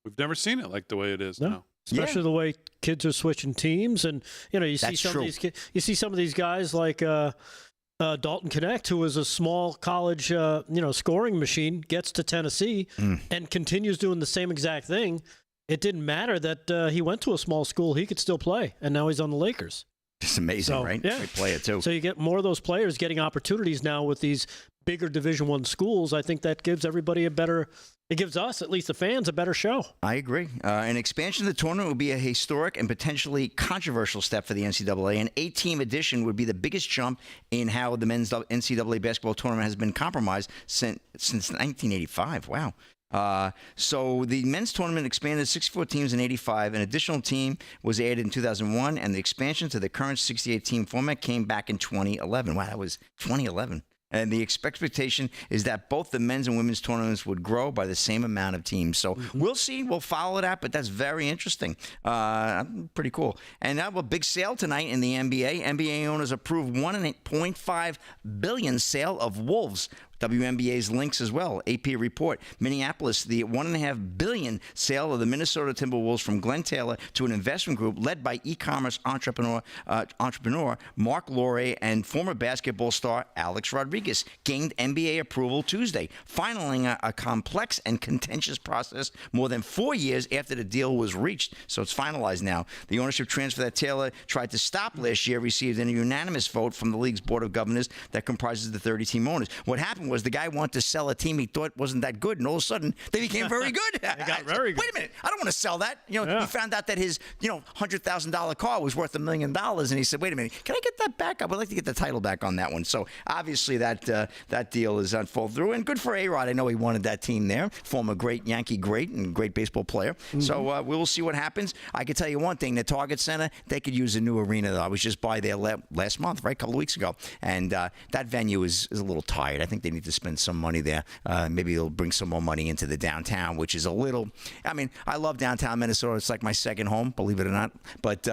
We've never seen it like the way it is now. Especially the way kids are switching teams, and you see some of these guys like Dalton Connect, who was a small college scoring machine, gets to Tennessee and continues doing the same exact thing. It didn't matter that he went to a small school; he could still play, and now he's on the Lakers. It's amazing, right? Yeah. They play it too. So you get more of those players getting opportunities now with these bigger Division I schools. I think that gives everybody it gives us, at least the fans, a better show. I agree. An expansion of the tournament would be a historic and potentially controversial step for the NCAA. An 8-team addition would be the biggest jump in how the men's NCAA basketball tournament has been compromised since 1985. Wow. So the men's tournament expanded 64 teams in 85. An additional team was added in 2001, and the expansion to the current 68-team format came back in 2011. Wow, that was 2011. And the expectation is that both the men's and women's tournaments would grow by the same amount of teams. So we'll see. We'll follow that, but that's very interesting. Pretty cool. And now a big sale tonight in the NBA. NBA owners approved $1.5 billion sale of Wolves. WNBA's links as well. AP report. Minneapolis, the $1.5 billion sale of the Minnesota Timberwolves from Glenn Taylor to an investment group led by e-commerce entrepreneur Mark Laurie and former basketball star Alex Rodriguez gained NBA approval Tuesday, finaling a complex and contentious process more than 4 years after the deal was reached. So it's finalized now. The ownership transfer that Taylor tried to stop last year received a unanimous vote from the league's board of governors that comprises the 30-team owners. What happened was the guy wanted to sell a team he thought wasn't that good, and all of a sudden they became very good. They got very good. Wait a minute, I don't want to sell that. He found out that his $100,000 car was worth $1 million, and he said, "Wait a minute, can I get that back? I would like to get the title back on that one." So obviously that deal is unfolded through, and good for A-Rod. I know he wanted that team there. Former great Yankee great and great baseball player. So we will see what happens. I can tell you one thing: the Target Center, they could use a new arena. Though I was just by there last month, right, a couple of weeks ago, and that venue is a little tired. I think they need to spend some money there. Maybe they'll bring some more money into the downtown, which is a little. I mean, I love downtown Minnesota. It's like my second home, believe it or not. But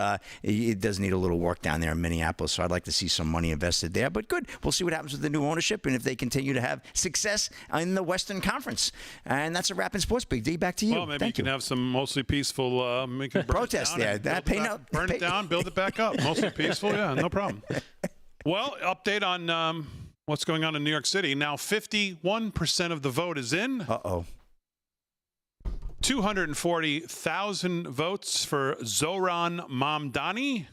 it does need a little work down there in Minneapolis. So I'd like to see some money invested there. But good. We'll see what happens with the new ownership and if they continue to have success in the Western Conference. And that's a wrap in sports. Big D, back to you. Well, maybe Thank you can have some mostly peaceful protest there. Burn it down, build it back up. Mostly peaceful, yeah, no problem. Well, update on what's going on in New York City. Now 51% of the vote is in. 240,000 votes for Zoran Mamdani.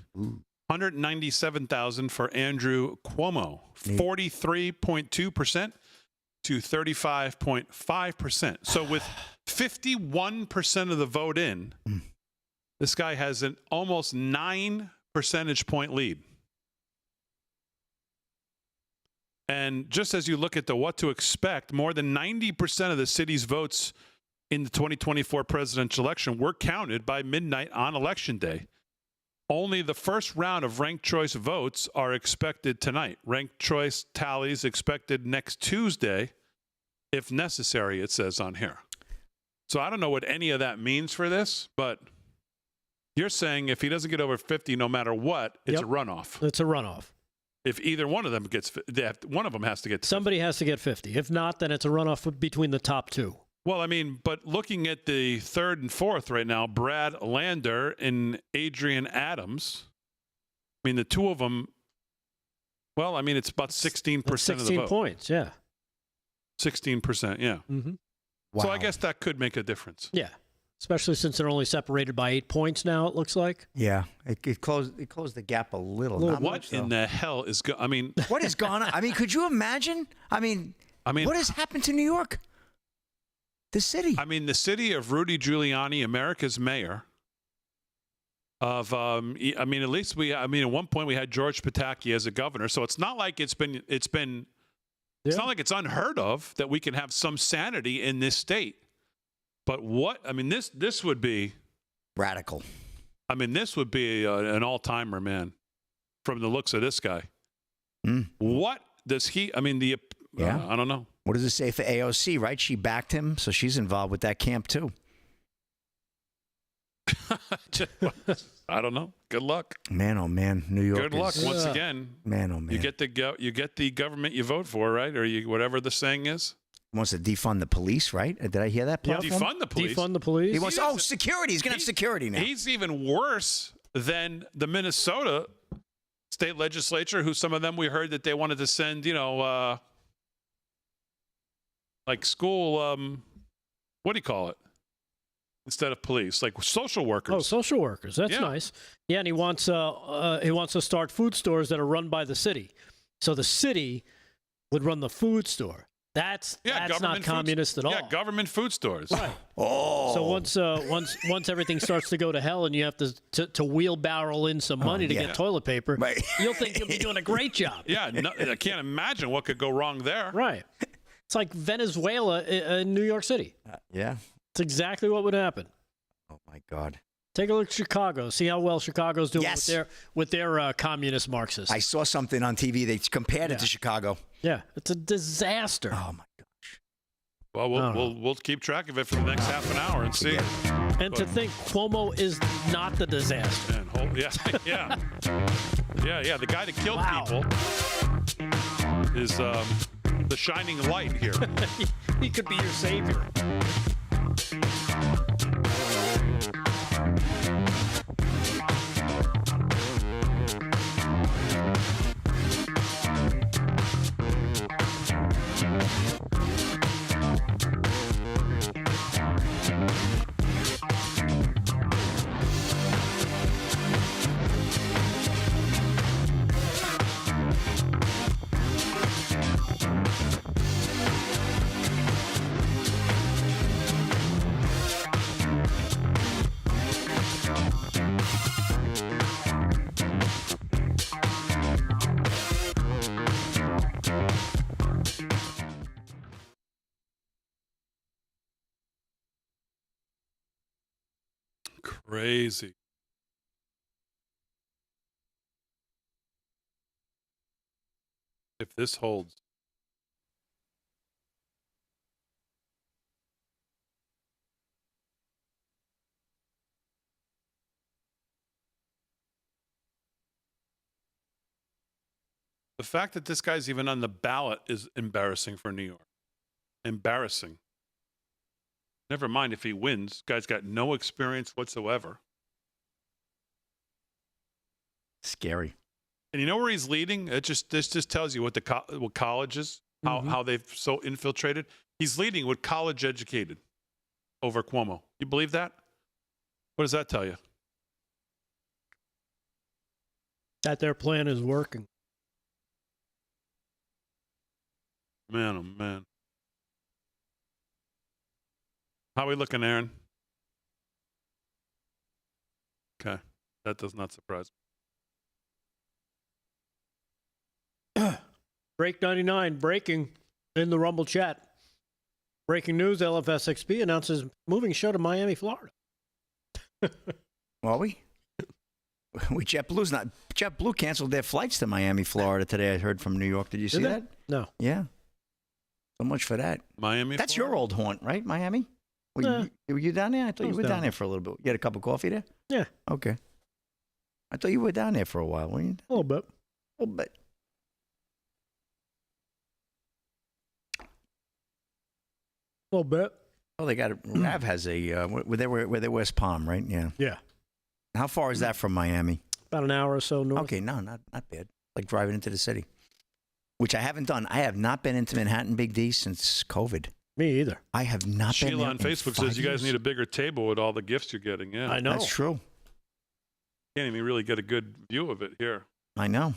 197,000 for Andrew Cuomo. 43.2% to 35.5%. So with 51% of the vote in, this guy has an almost 9 percentage point lead. And just as you look at the what to expect, more than 90% of the city's votes in the 2024 presidential election were counted by midnight on Election Day. Only the first round of ranked choice votes are expected tonight. Ranked choice tallies expected next Tuesday, if necessary, it says on here. So I don't know what any of that means for this, but you're saying if he doesn't get over 50, no matter what, it's a runoff. It's a runoff. If either one of them gets, one of them has to get 50. Somebody has to get 50. If not, then it's a runoff between the top two. Well, I mean, but looking at the third and fourth right now, Brad Lander and Adrian Adams, I mean, the two of them, well, I mean, it's about 16% of the vote. 16 points, yeah. 16%, yeah. Wow. So I guess that could make a difference. Yeah, especially since they're only separated by 8 points now, it looks like. Yeah, it closed the gap a little. Not what much, in the hell is I mean, what has gone on? I mean, could you imagine? I mean, what has happened to New York? The city. I mean, the city of Rudy Giuliani, America's mayor. At least at one point we had George Pataki as a governor, so it's not like it's not like it's unheard of that we can have some sanity in this state. But this would be Radical. I mean, this would be an all-timer, man, from the looks of this guy. What does he, I mean, I don't know. What does it say for AOC, right? She backed him, so she's involved with that camp, too. I don't know. Good luck. Man, oh, man. New York. Good luck, once again. Man, oh, man. You get the government you vote for, right? Or whatever the saying is. Wants to defund the police, right? Did I hear that? Defund the police. Defund the police. He wants. Security. He's gonna have security now. He's even worse than the Minnesota state legislature, who some of them we heard that they wanted to send, like school. What do you call it? Instead of police, like social workers. Oh, social workers. That's nice. Yeah, and he wants to start food stores that are run by the city. So the city would run the food store. That's not communist at all. Yeah, government food stores. Right. Oh. So once everything starts to go to hell and you have to wheelbarrow in some money to get toilet paper, right. You'll think you'll be doing a great job. Yeah, I can't imagine what could go wrong there. Right. It's like Venezuela in New York City. Yeah. It's exactly what would happen. Oh my God. Take a look at Chicago. See how well Chicago's doing with their communist Marxists. I saw something on TV. They compared it to Chicago. Yeah, it's a disaster. Oh my gosh. Well, we'll keep track of it for the next half an hour and see. And to think Cuomo is not the disaster. Man, yeah. The guy that killed people is the shining light here. He could be your savior. Crazy. If this holds. The fact that this guy's even on the ballot is embarrassing for New York. Embarrassing. Never mind if he wins. Guy's got no experience whatsoever. Scary. And you know where he's leading? This just tells you what what college is, how they've so infiltrated. He's leading with college educated over Cuomo. You believe that? What does that tell you? That their plan is working. Man, oh man. How are we looking, Aaron? Okay. That does not surprise me. Break 99, breaking in the Rumble chat. Breaking news, LFSXP announces moving show to Miami, Florida. Are we? JetBlue canceled their flights to Miami, Florida today. I heard from New York. Did you see that? No. Yeah. So much for that. Miami. That's Florida? your old haunt, right? Miami. Were you down there? I thought you were down there for a little bit. You had a cup of coffee there? Yeah. Okay. I thought you were down there for a while, weren't you? A little bit. A little bit. A little bit. Oh, they got it. Rav has a where they West Palm, right? Yeah. Yeah. How far is that from Miami? About an hour or so north. Okay, no, not bad. Like driving into the city, which I haven't done. I have not been into Manhattan Big D since COVID. Me either. I have not been. Sheila on Facebook says you guys need a bigger table with all the gifts you're getting. Yeah, I know. That's true. Can't even really get a good view of it here. I know.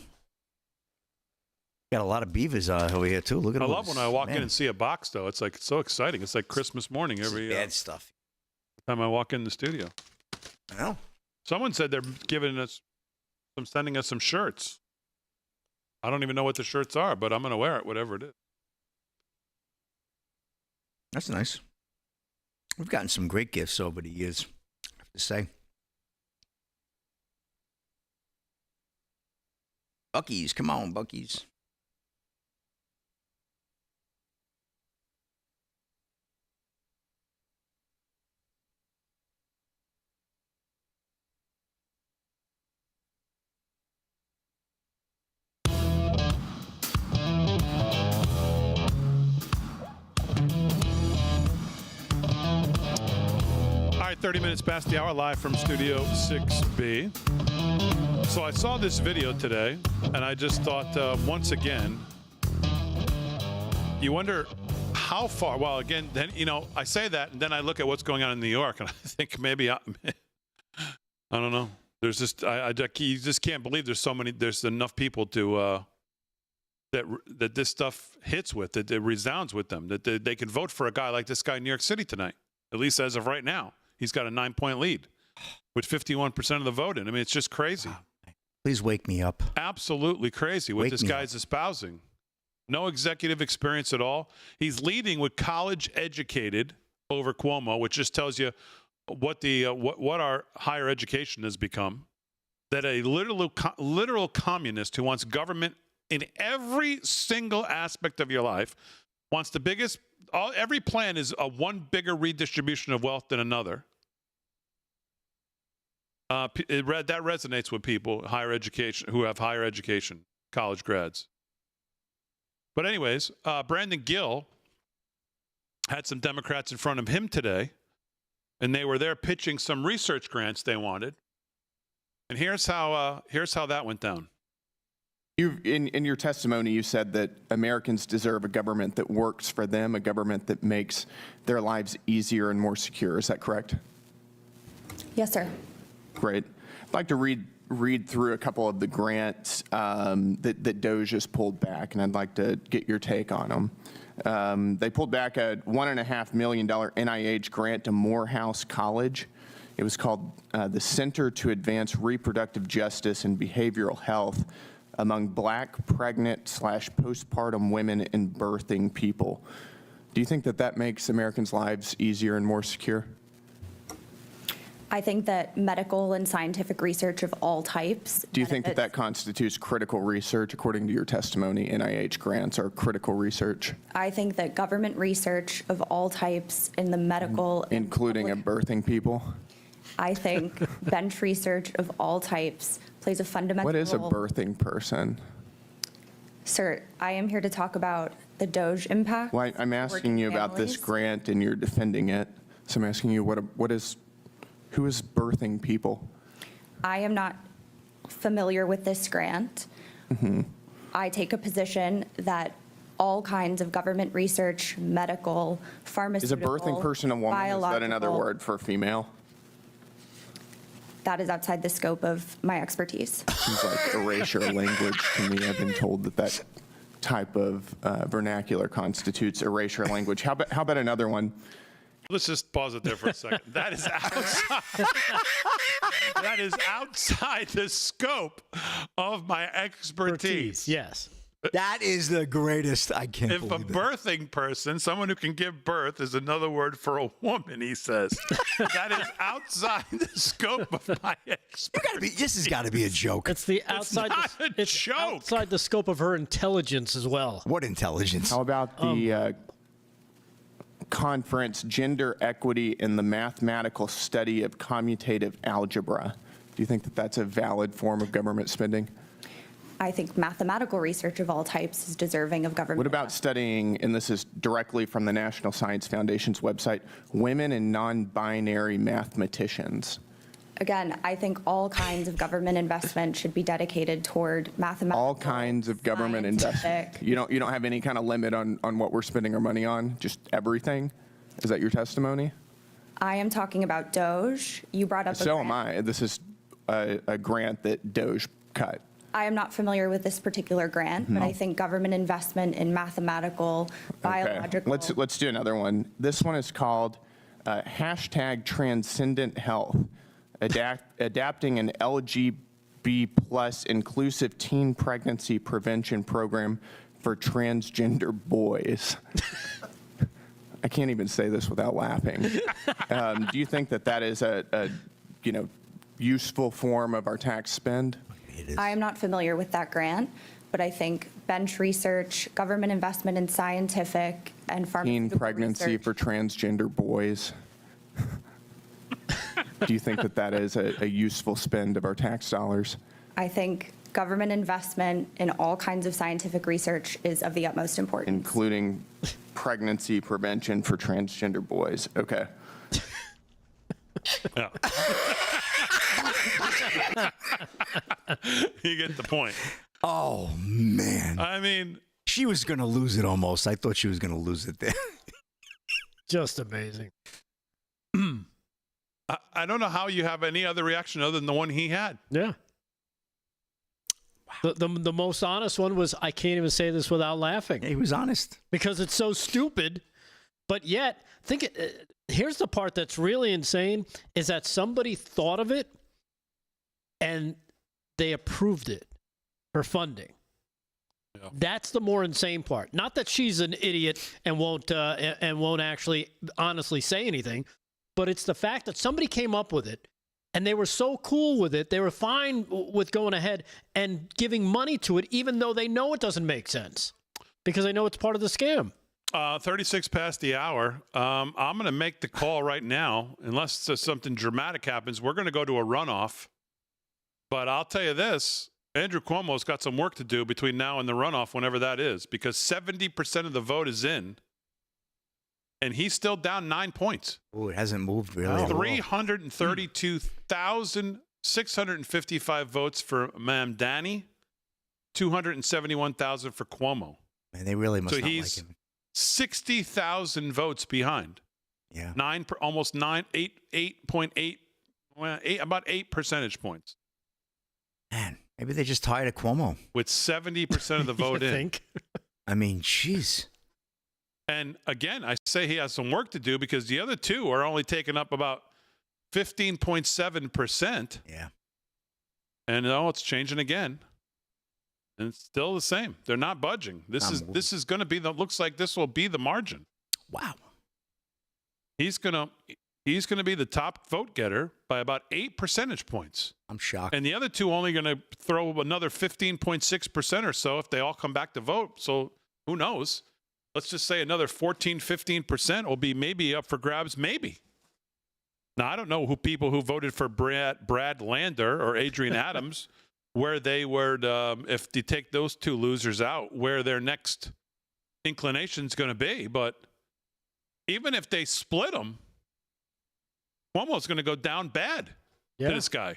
Got a lot of beavers over here too. Look at. I love when I walk in and see a box though. It's like it's so exciting. It's like Christmas morning every bad stuff. Time I walk in the studio. Well, someone said they're sending us some shirts. I don't even know what the shirts are, but I'm going to wear it, whatever it is. That's nice. We've gotten some great gifts over the years, I have to say. Buc-ee's. Come on, Buc-ee's. All right, 30 minutes past the hour, live from Studio 6B. So I saw this video today, and I just thought, once again, you wonder how far. Well, again, then I say that, and then I look at what's going on in New York, and I think maybe I don't know. There's just you just can't believe there's enough people to that this stuff hits with, that it resounds with them, that they can vote for a guy like this guy in New York City tonight. At least as of right now, he's got a 9-point lead with 51% of the vote in. I mean, it's just crazy. Please wake me up. Absolutely crazy what this guy's espousing. No executive experience at all. He's leading with college educated over Cuomo, which just tells you what our higher education has become. That a literal communist who wants government in every single aspect of your life, wants the biggest. Every plan is one bigger redistribution of wealth than another. That resonates with people higher education who have higher education, college grads. But anyways, Brandon Gill had some Democrats in front of him today, and they were there pitching some research grants they wanted. And here's how that went down. In your testimony, you said that Americans deserve a government that works for them, a government that makes their lives easier and more secure. Is that correct? Yes, sir. Great. I'd like to read through a couple of the grants that DOJ has pulled back, and I'd like to get your take on them. They pulled back a $1.5 million NIH grant to Morehouse College. It was called the Center to Advance Reproductive Justice and Behavioral Health among Black, pregnant / postpartum women and birthing people. Do you think that makes Americans' lives easier and more secure? I think that medical and scientific research of all types. Do you think that constitutes critical research? According to your testimony, NIH grants are critical research? I think that government research of all types in the medical. Including birthing people? I think bench research of all types plays a fundamental role. What is a birthing person? Sir, I am here to talk about the DOJ impact. Well, I'm asking you about this grant and you're defending it. So I'm asking you who is birthing people? I am not familiar with this grant. Mm-hmm. I take a position that all kinds of government research, medical, pharmaceutical, is a birthing person a woman? Is that another word for female? That is outside the scope of my expertise. Seems like erasure language to me. I've been told that type of vernacular constitutes erasure language. How about another one? Let's just pause it there for a second. That is outside. That is outside the scope of my expertise. Yes. That is the greatest. I can't If believe a birthing person, someone who can give birth, is another word for a woman, he says. That is outside the scope of my expertise. This has got to be a joke. It's the outside. It's outside the scope of her intelligence as well. What intelligence? How about the conference, Gender Equity in the Mathematical Study of Commutative Algebra? Do you think that that's a valid form of government spending? I think mathematical research of all types is deserving of government. What about studying, and this is directly from the National Science Foundation's website, women and non-binary mathematicians? Again, I think all kinds of government investment should be dedicated toward mathematical. All kinds of government investment. You don't have any kind of limit on what we're spending our money on? Just everything? Is that your testimony? I am talking about DOJ. You brought up a So grant. am I. This is a grant that DOJ cut. I am not familiar with this particular grant, but I think government investment in mathematical, biological. Okay. Let's do another one. This one is called hashtag Transcendent Health, adapting an LGB plus inclusive teen pregnancy prevention program for transgender boys. I can't even say this without laughing. Do you think that is a useful form of our tax spend? it is. I am not familiar with that grant, but I think bench research, government investment in scientific and pharmaceutical Teen pregnancy research. for transgender boys. Do you think that is a useful spend of our tax dollars? I think government investment in all kinds of scientific research is of the utmost importance. Including pregnancy prevention for transgender boys. Okay. Yeah. You get the point. Oh, man. I mean, she was going to lose it almost. I thought she was going to lose it there. Just amazing. I don't know how you have any other reaction other than the one he had. Yeah. Wow. The most honest one was, I can't even say this without laughing. Yeah, he was honest. Because it's so stupid, but yet, here's the part that's really insane, is that somebody thought of it and they approved it for funding. Yeah. That's the more insane part. Not that she's an idiot and won't actually honestly say anything, but it's the fact that somebody came up with it and they were so cool with it. They were fine with going ahead and giving money to it, even though they know it doesn't make sense because they know it's part of the scam. 36 past the hour. I'm going to make the call right now. Unless something dramatic happens, we're going to go to a runoff. But I'll tell you this, Andrew Cuomo's got some work to do between now and the runoff, whenever that is, because 70% of the vote is in, and he's still down 9 points. Oh, it hasn't moved really. 332,655 votes for Mamdani, 271,000 for Cuomo. Man, they really must so not he's like him. 60,000 votes behind. Yeah. Almost 8.8, about 8 percentage points. Man, maybe they just tired of Cuomo. With 70% of the vote in. Think? I mean, jeez. And again, I say he has some work to do because the other two are only taking up about 15.7%. Yeah. And it's changing again. And it's still the same. They're not budging. This is going to be looks like this will be the margin. Wow. He's going to be the top vote getter by about 8 percentage points. I'm shocked. And the other two only going to throw another 15.6% or so if they all come back to vote. So who knows? Let's just say another 14, 15% will be maybe up for grabs, maybe. Now, I don't know people who voted for Brad Lander or Adrian Adams, where they were, if you take those two losers out, where their next inclination is going to be. But even if they split them, Cuomo's going to go down bad to this guy.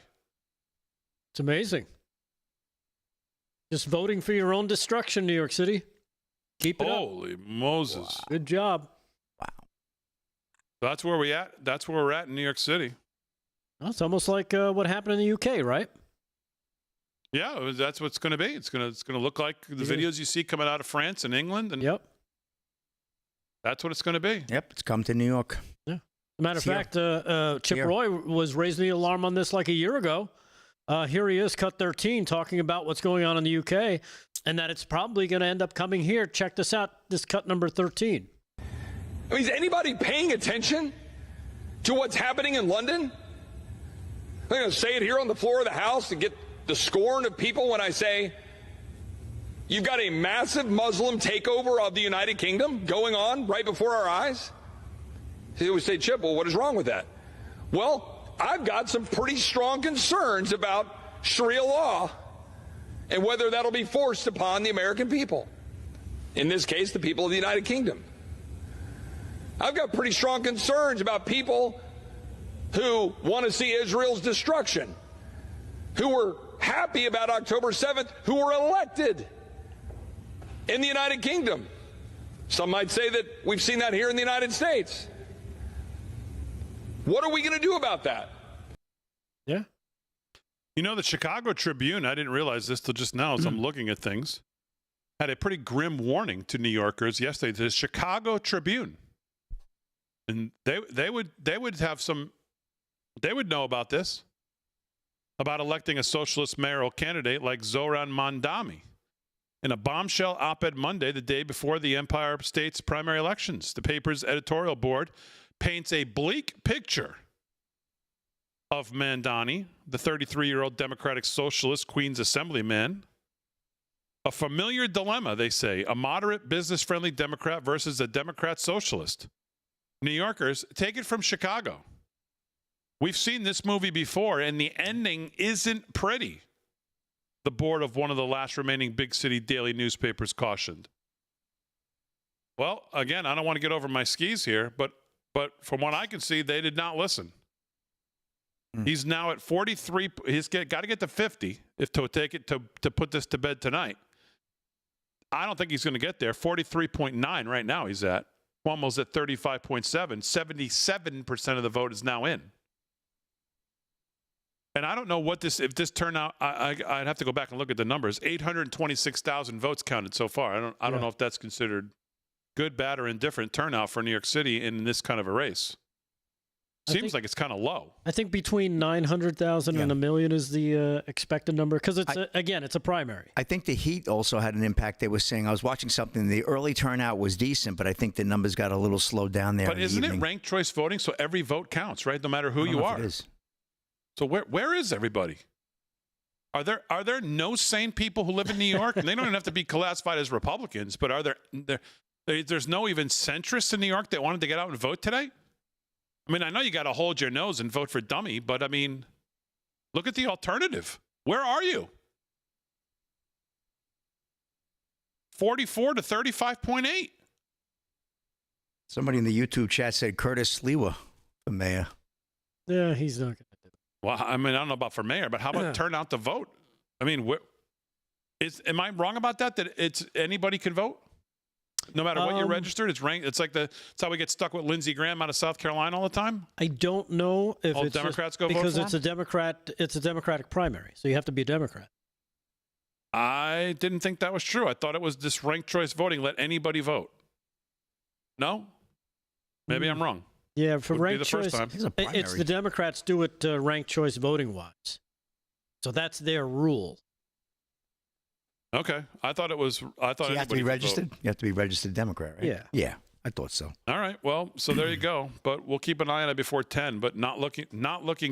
It's amazing. Just voting for your own destruction, New York City. Keep it up. Holy Moses. Wow. Good job. Wow. That's where we're at in New York City. Well, it's almost like what happened in the UK, right? Yeah, that's what it's going to be. It's going to look like the videos you see coming out of France and England. And yep. That's what it's going to be. Yep, it's come to New York. Yeah. As a matter of fact, Chip Roy was raising the alarm on this like a year ago. Here he is, cut 13, talking about what's going on in the UK and that it's probably going to end up coming here. Check this out, this cut number 13. I mean, is anybody paying attention to what's happening in London? I'm going to say it here on the floor of the House to get the scorn of people when I say you've got a massive Muslim takeover of the United Kingdom going on right before our eyes. They always say, Chip, well, what is wrong with that? Well, I've got some pretty strong concerns about Sharia law and whether that'll be forced upon the American people. In this case, the people of the United Kingdom. I've got pretty strong concerns about people who want to see Israel's destruction, who were happy about October 7th, who were elected in the United Kingdom. Some might say that we've seen that here in the United States. What are we going to do about that? Yeah. You know, the Chicago Tribune, I didn't realize this till just now as I'm looking at things, had a pretty grim warning to New Yorkers yesterday. The Chicago Tribune. And they would have some, they would know about this, about electing a socialist mayoral candidate like Zoran Mondami in a bombshell op-ed Monday, the day before the Empire State's primary elections. The paper's editorial board paints a bleak picture of Mandani, the 33-year-old Democratic Socialist Queens Assemblyman. A familiar dilemma, they say, a moderate, business-friendly Democrat versus a Democrat socialist. New Yorkers, take it from Chicago. We've seen this movie before, and the ending isn't pretty, the board of one of the last remaining big city daily newspapers cautioned. Well, again, I don't want to get over my skis here, but from what I can see, they did not listen. He's now at 43. He's got to get to 50 if to take it to put this to bed tonight. I don't think he's going to get there. 43.9 right now he's at. Cuomo's at 35.7. 77% of the vote is now in. And I don't know what this, if this turnout, I'd have to go back and look at the numbers. 826,000 votes counted so far. I don't know if that's considered good, bad, or indifferent turnout for New York City in this kind of a race. Seems like it's kind of low. I think between 900,000 and 1 million is the expected number because it's it's a primary. I think the heat also had an impact. They were saying, I was watching something, the early turnout was decent, but I think the numbers got a little slowed down there. But isn't it ranked choice voting? So every vote counts, right? No matter who you are. It is. So where is everybody? Are there no sane people who live in New York? And they don't even have to be classified as Republicans, but there's no even centrists in New York that wanted to get out and vote today? I mean, I know you got to hold your nose and vote for dummy, but I mean, look at the alternative. Where are you? 44 to 35.8. Somebody in the YouTube chat said Curtis Lewa for mayor. Yeah, he's not going to do it. Well, I mean, I don't know about for mayor, but how about turnout to vote? I mean, am I wrong about that? That it's anybody can vote? No matter what you're registered, it's ranked. It's like it's how we get stuck with Lindsey Graham out of South Carolina all the time. I don't know if all it's Democrats go vote because for it's a Democrat. It's a Democratic primary, so you have to be a Democrat. I didn't think that was true. I thought it was just ranked choice voting. Let anybody vote. No, maybe I'm wrong. Yeah, for Wouldn't ranked choice, it's the Democrats do it ranked choice voting wise, so that's their rule. Okay, I thought it was. I thought you have to be registered. You have to be registered Democrat, right? Yeah. Yeah, I thought so. All right. Well, so there you go. But we'll keep an eye on it before 10. But not looking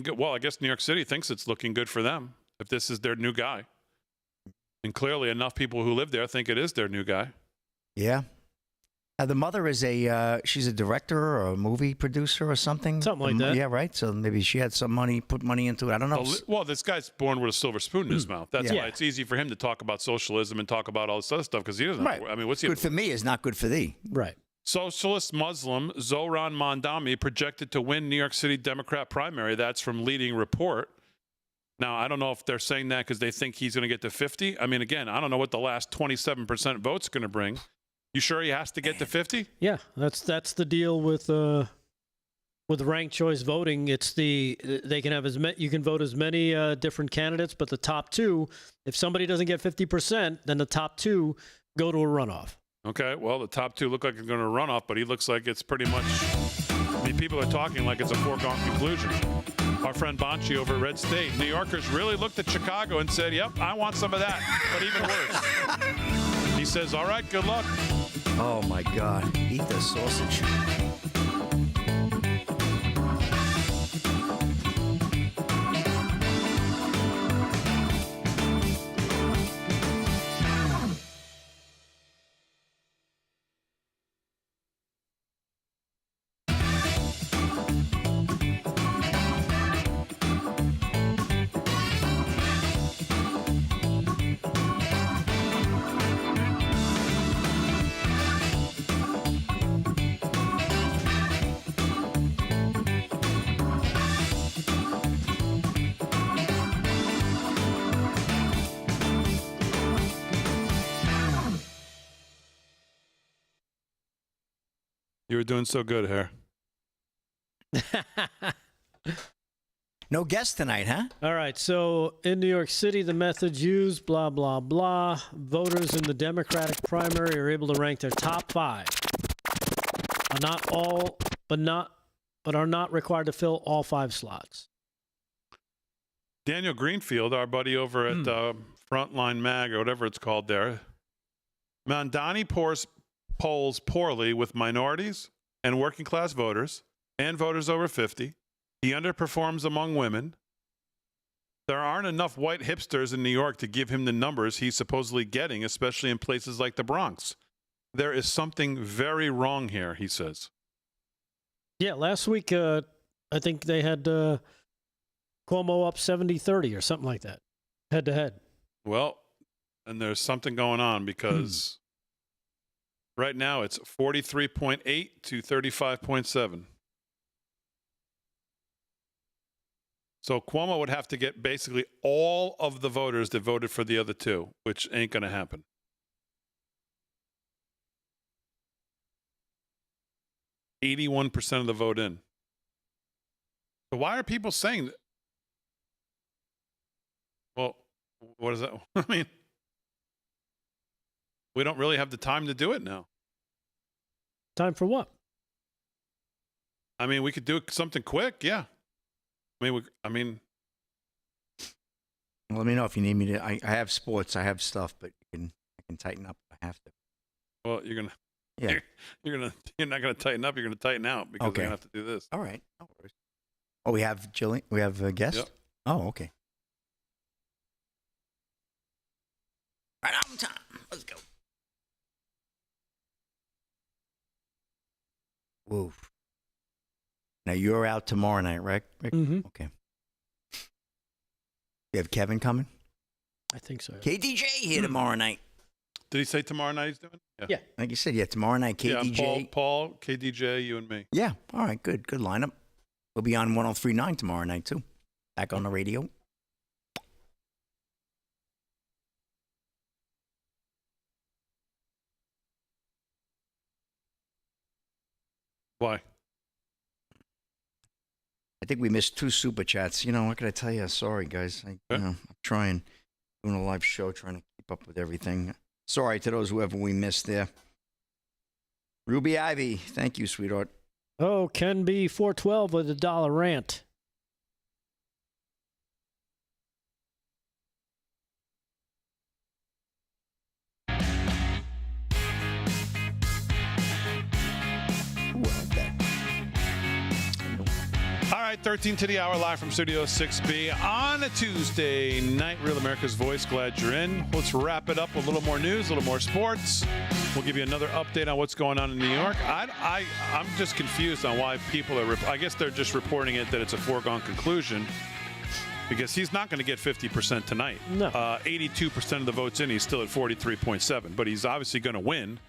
good. Well, I guess New York City thinks it's looking good for them if this is their new guy, and clearly enough people who live there think it is their new guy. Yeah. The mother is she's a director or a movie producer or something. Something like that. Yeah, right. So maybe she had some money, put money into it. I don't know. Well, this guy's born with a silver spoon in his mouth. That's why it's easy for him to talk about socialism and talk about all this other stuff because he doesn't. Right. I mean, what's he? Good for me is not good for thee. Right. Socialist Muslim Zohran Mamdani projected to win New York City Democrat primary. That's from Leading Report. Now, I don't know if they're saying that because they think he's going to get to 50. I mean, again, I don't know what the last 27% vote's going to bring. You sure he has to get to 50? Yeah, that's the deal with ranked choice voting. It's they can have you can vote as many different candidates, but the top two, if somebody doesn't get 50%, then the top two go to a runoff. Okay, well, the top two look like they're going to run off, but he looks like it's pretty much. I mean, people are talking like it's a foregone conclusion. Our friend Bonchi over at Red State, New Yorkers really looked at Chicago and said, "Yep, I want some of that," but even worse. He says, "All right, good luck." Oh, my God. Eat the sausage. You were doing so good, Hare. No guest tonight, huh? All right. So in New York City, the methods used, blah, blah, blah. Voters in the Democratic primary are able to rank their top five. Not all, but are not required to fill all 5 slots. Daniel Greenfield, our buddy over at Frontline Mag or whatever it's called there. Mamdani polls poorly with minorities and working class voters and voters over 50. He underperforms among women. There aren't enough white hipsters in New York to give him the numbers he's supposedly getting, especially in places like the Bronx. There is something very wrong here, he says. Yeah, last week, I think they had Cuomo up 70-30 or something like that, head to head. Well, and there's something going on because right now it's 43.8 to 35.7. So Cuomo would have to get basically all of the voters that voted for the other two, which ain't going to happen. %81 of the vote in. So why are people saying that? Well, what is that? I mean, we don't really have the time to do it now. Time for what? I mean, we could do something quick, yeah. Well, let me know if you need me to. I have sports, I have stuff, but I can tighten up if I have to. Well, you're gonna. Yeah. You're not gonna tighten up. You're gonna tighten out because we're gonna have to do this. All right. No worries. Oh, we have Jillian. We have a guest. Yep. Oh, okay. Right on time. Let's go. Woo. Now you're out tomorrow night, right, Rick? Mm-hmm. Okay. You have Kevin coming? I think so. KDJ here tomorrow night. Did he say tomorrow night he's doing? Yeah. Like you said, yeah, tomorrow night, KDJ. Yeah, Paul, KDJ, you and me. Yeah. All right, good. Good lineup. We'll be on 103.9 tomorrow night, too. Back on the radio. Why? I think we missed 2 super chats. You know, what can I tell you? Sorry, guys. I'm trying, doing a live show, trying to keep up with everything. Sorry to those whoever we missed there. Ruby Ivy, thank you, sweetheart. Oh, Ken B. 412 with a $1 rant. All right, 13 to the hour, live from Studio 6B on a Tuesday night. Real America's Voice, glad you're in. Let's wrap it up with a little more news, a little more sports. We'll give you another update on what's going on in New York. I'm just confused on why people are, I guess they're just reporting it that it's a foregone conclusion because he's not going to get 50% tonight. No. 82% of the votes in, he's still at 43.7, but he's obviously going to win.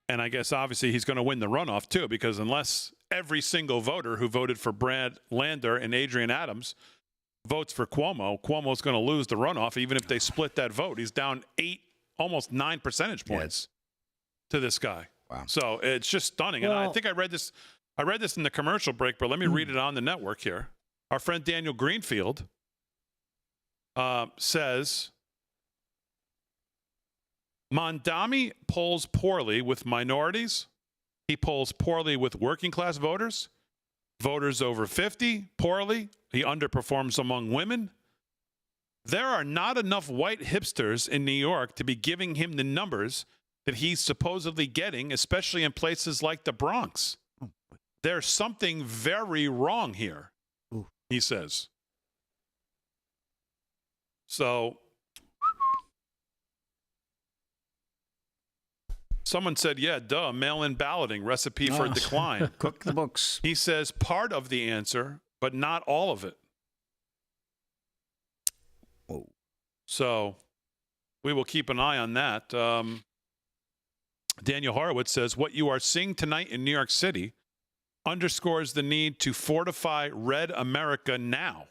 And I guess obviously he's going to win the runoff too, because unless every single voter who voted for Brad Lander and Adrian Adams votes for Cuomo, Cuomo's going to lose the runoff, even if they split that vote. He's down 8, almost 9 percentage points to this guy. Wow. So it's just stunning. And I think I read this in the commercial break, but let me read it on the network here. Our friend Daniel Greenfield says, Mondami polls poorly with minorities. He polls poorly with working class voters. Voters over 50, poorly. He underperforms among women. There are not enough white hipsters in New York to be giving him the numbers that he's supposedly getting, especially in places like the Bronx. There's something very wrong here, he says. So someone said, yeah, duh, mail-in balloting, recipe for decline. Cook the books. He says part of the answer, but not all of it. Whoa. So we will keep an eye on that. Daniel Horowitz says, what you are seeing tonight in New York City underscores the need to fortify Red America now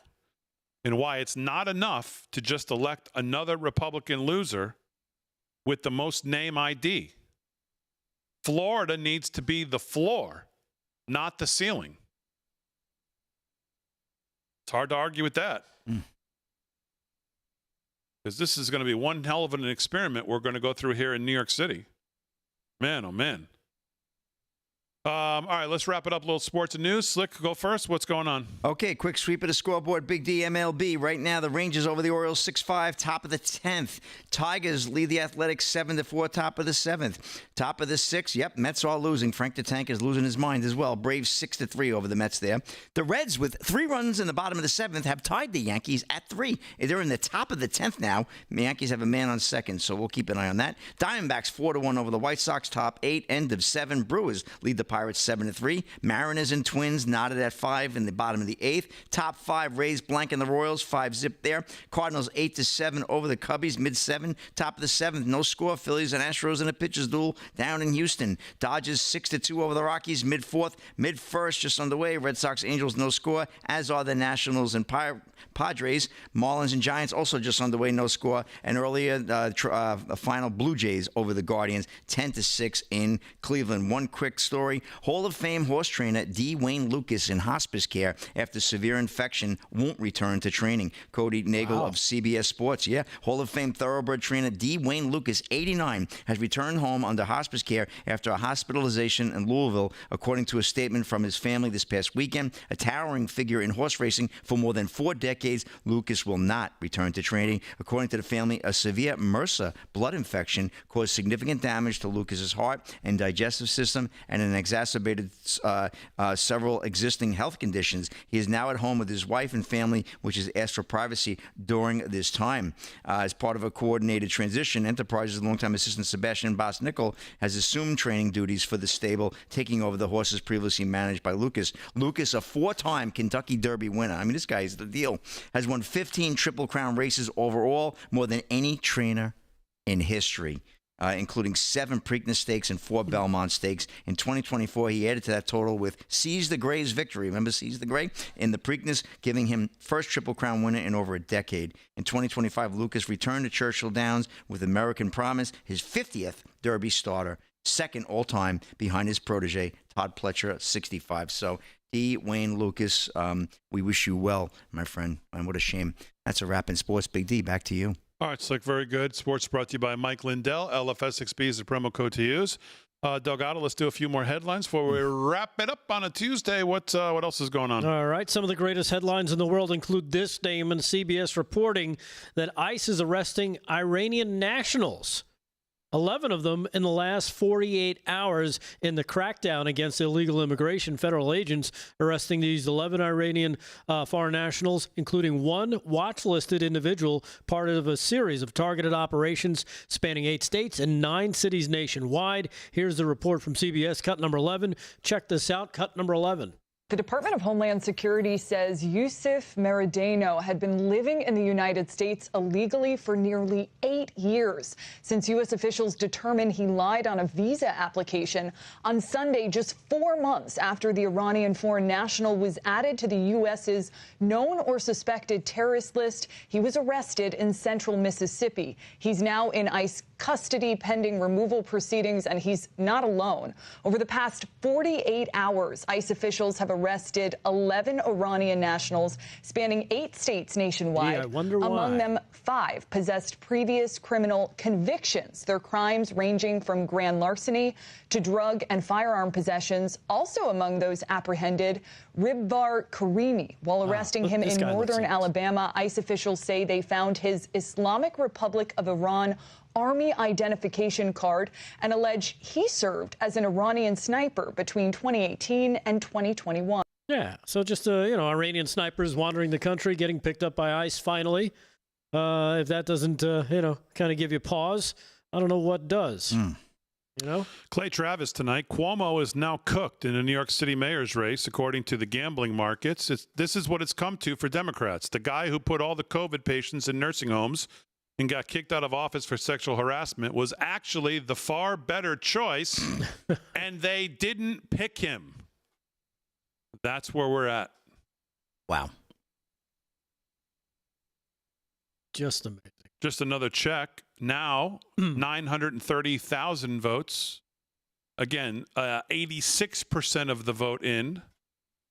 and why it's not enough to just elect another Republican loser with the most name ID. Florida needs to be the floor, not the ceiling. It's hard to argue with that. Because this is going to be one hell of an experiment we're going to go through here in New York City. Man, oh man. All right, let's wrap it up. A little sports and news. Slick, go first. What's going on? Okay, quick sweep of the scoreboard. Big D MLB. Right now, the Rangers over the Orioles 6-5, top of the 10th. Tigers lead the Athletics 7-4, top of the 7th. Top of the 6th, yep, Mets are losing. Frank the Tank is losing his mind as well. Braves 6-3 over the Mets there. The Reds, with 3 runs in the bottom of the 7th, have tied the Yankees at 3. They're in the top of the 10th now. The Yankees have a man on second, so we'll keep an eye on that. Diamondbacks 4-1 over the White Sox, top 8, end of 7. Brewers lead the Pirates 7-3. Mariners and Twins knotted at 5 in the bottom of the 8th. Top 5, Rays blanking the Royals, 5-zip there. Cardinals 8-7 over the Cubbies, mid-7. Top of the 7th, no score. Phillies and Astros in a pitcher's duel down in Houston. Dodgers 6-2 over the Rockies, mid-4th. Mid-1st, just underway. Red Sox, Angels, no score, as are the Nationals and Padres. Marlins and Giants also just underway, no score. And earlier, final Blue Jays over the Guardians, 10-6 in Cleveland. One quick story. Hall of Fame horse trainer D. Wayne Lucas in hospice care after severe infection won't return to training. Cody Nagel of CBS Sports. Yeah, Hall of Fame thoroughbred trainer D. Wayne Lucas, 89, has returned home under hospice care after a hospitalization in Louisville, according to a statement from his family this past weekend. A towering figure in horse racing for more than 4 decades, Lucas will not return to training. According to the family, a severe MRSA blood infection caused significant damage to Lucas's heart and digestive system and an exacerbated several existing health conditions. He is now at home with his wife and family, which has asked for privacy during this time. As part of a coordinated transition, Enterprise's longtime assistant Sebastian Bosnickel has assumed training duties for the stable, taking over the horses previously managed by Lucas. Lucas, a 4-time Kentucky Derby winner. I mean, this guy is the deal. Has won 15 Triple Crown races overall, more than any trainer in history. Including 7 Preakness Stakes and 4 Belmont Stakes. In 2024, he added to that total with Seize the Gray's victory. Remember Seize the Gray? In the Preakness, giving him first Triple Crown winner in over a decade. In 2025, Lucas returned to Churchill Downs with American Promise, his 50th Derby starter, second all-time behind his protege, Todd Pletcher, 65. So, D. Wayne Lucas, we wish you well, my friend. And what a shame. That's a wrap in sports. Big D, back to you. All right, Slick, very good. Sports brought to you by Mike Lindell. LFS6B is the promo code to use. Delgado, let's do a few more headlines before we wrap it up on a Tuesday. What else is going on? All right, some of the greatest headlines in the world include this name in CBS reporting that ICE is arresting Iranian nationals. 11 of them in the last 48 hours in the crackdown against illegal immigration. Federal agents arresting these 11 Iranian foreign nationals, including one watch-listed individual, part of a series of targeted operations spanning 8 states and 9 cities nationwide. Here's the report from CBS, cut number 11. Check this out, cut number 11. The Department of Homeland Security says Yusuf Meridano had been living in the United States illegally for nearly 8 years, since U.S. officials determined he lied on a visa application. On Sunday, just 4 months after the Iranian foreign national was added to the U.S.'s known or suspected terrorist list, he was arrested in central Mississippi. He's now in ICE custody pending removal proceedings, and he's not alone. Over the past 48 hours, ICE officials have arrested 11 Iranian nationals spanning 8 states nationwide. Yeah, I wonder why. Among them, 5 possessed previous criminal convictions. Their crimes ranging from grand larceny to drug and firearm possessions. Also among those apprehended, Ribvar Karimi. While arresting him in northern Alabama, ICE officials say they found his Islamic Republic of Iran Army identification card and allege he served as an Iranian sniper between 2018 and 2021. Yeah, so just, Iranian snipers wandering the country, getting picked up by ICE finally. If that doesn't, kind of give you pause, I don't know what does. Clay Travis tonight. Cuomo is now cooked in the New York City mayor's race, according to the gambling markets. This is what it's come to for Democrats. The guy who put all the COVID patients in nursing homes and got kicked out of office for sexual harassment was actually the far better choice, and they didn't pick him. That's where we're at. Wow. Just amazing. Just another check. Now, 930,000 votes. Again, 86% of the vote in.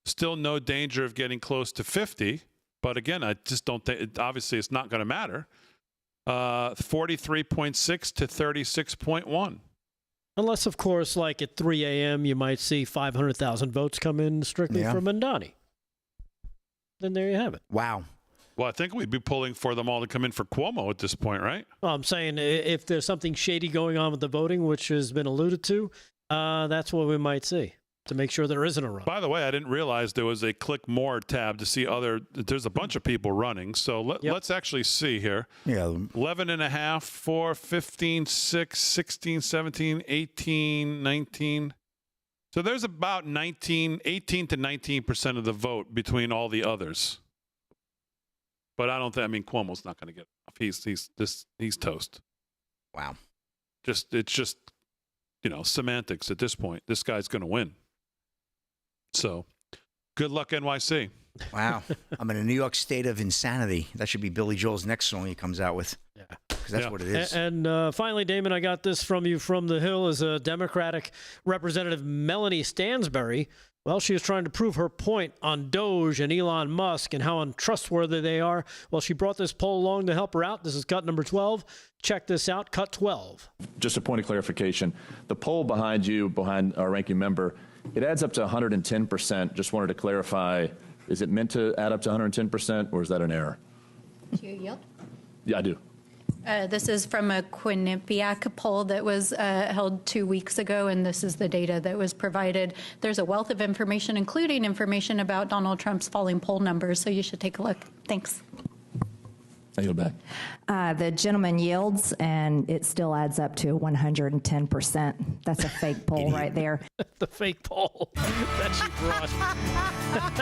Still no danger of getting close to 50. But again, I just don't think, obviously it's not going to matter. 43.6 to 36.1. Unless, of course, like at 3 a.m., you might see 500,000 votes come in strictly for Mandani. Then there you have it. Wow. Well, I think we'd be pulling for them all to come in for Cuomo at this point, right? Well, I'm saying if there's something shady going on with the voting, which has been alluded to, that's what we might see to make sure there isn't a run. By the way, I didn't realize there was a click more tab to see there's a bunch of people running. So let's actually see here. Yeah. 11.5, 4, 15, 6, 16, 17, 18, 19. So there's about 18 to 19% of the vote between all the others. But I don't think, Cuomo's not going to get enough. He's toast. Wow. It's just, semantics at this point. This guy's going to win. So, good luck, NYC. Wow. I'm in a New York state of insanity. That should be Billy Joel's next song he comes out with. Yeah. Because that's what it is. And finally, Damon, I got this from you from the Hill as a Democratic Representative Melanie Stansbury. Well, she was trying to prove her point on Doge and Elon Musk and how untrustworthy they are. Well, she brought this poll along to help her out. This is cut number 12. Check this out, cut 12. Just a point of clarification. The poll behind you, behind our ranking member, it adds up to 110%. Just wanted to clarify, is it meant to add up to 110%, or is that an error? Do you yield? Yeah, I do. This is from a Quinnipiac poll that was held 2 weeks ago, and this is the data that was provided. There's a wealth of information, including information about Donald Trump's falling poll numbers, so you should take a look. Thanks. I yield back. The gentleman yields, and it still adds up to 110%. That's a fake poll right there. The fake poll that she brought.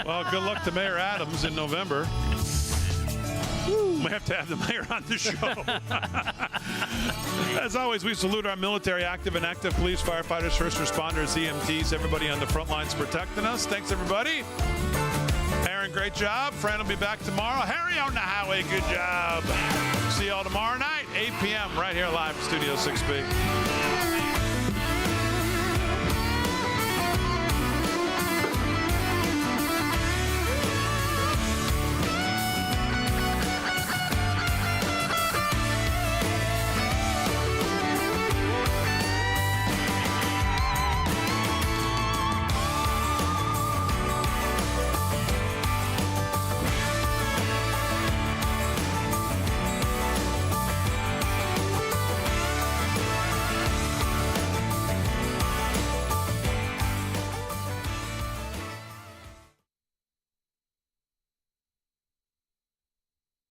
Well, good luck to Mayor Adams in November. We have to have the mayor on the show. As always, we salute our military, active and active police, firefighters, first responders, EMTs, everybody on the front lines protecting us. Thanks, everybody. Aaron, great job. Fran will be back tomorrow. Harry on the highway, good job. See you all tomorrow night, 8 p.m. right here live in Studio 6B.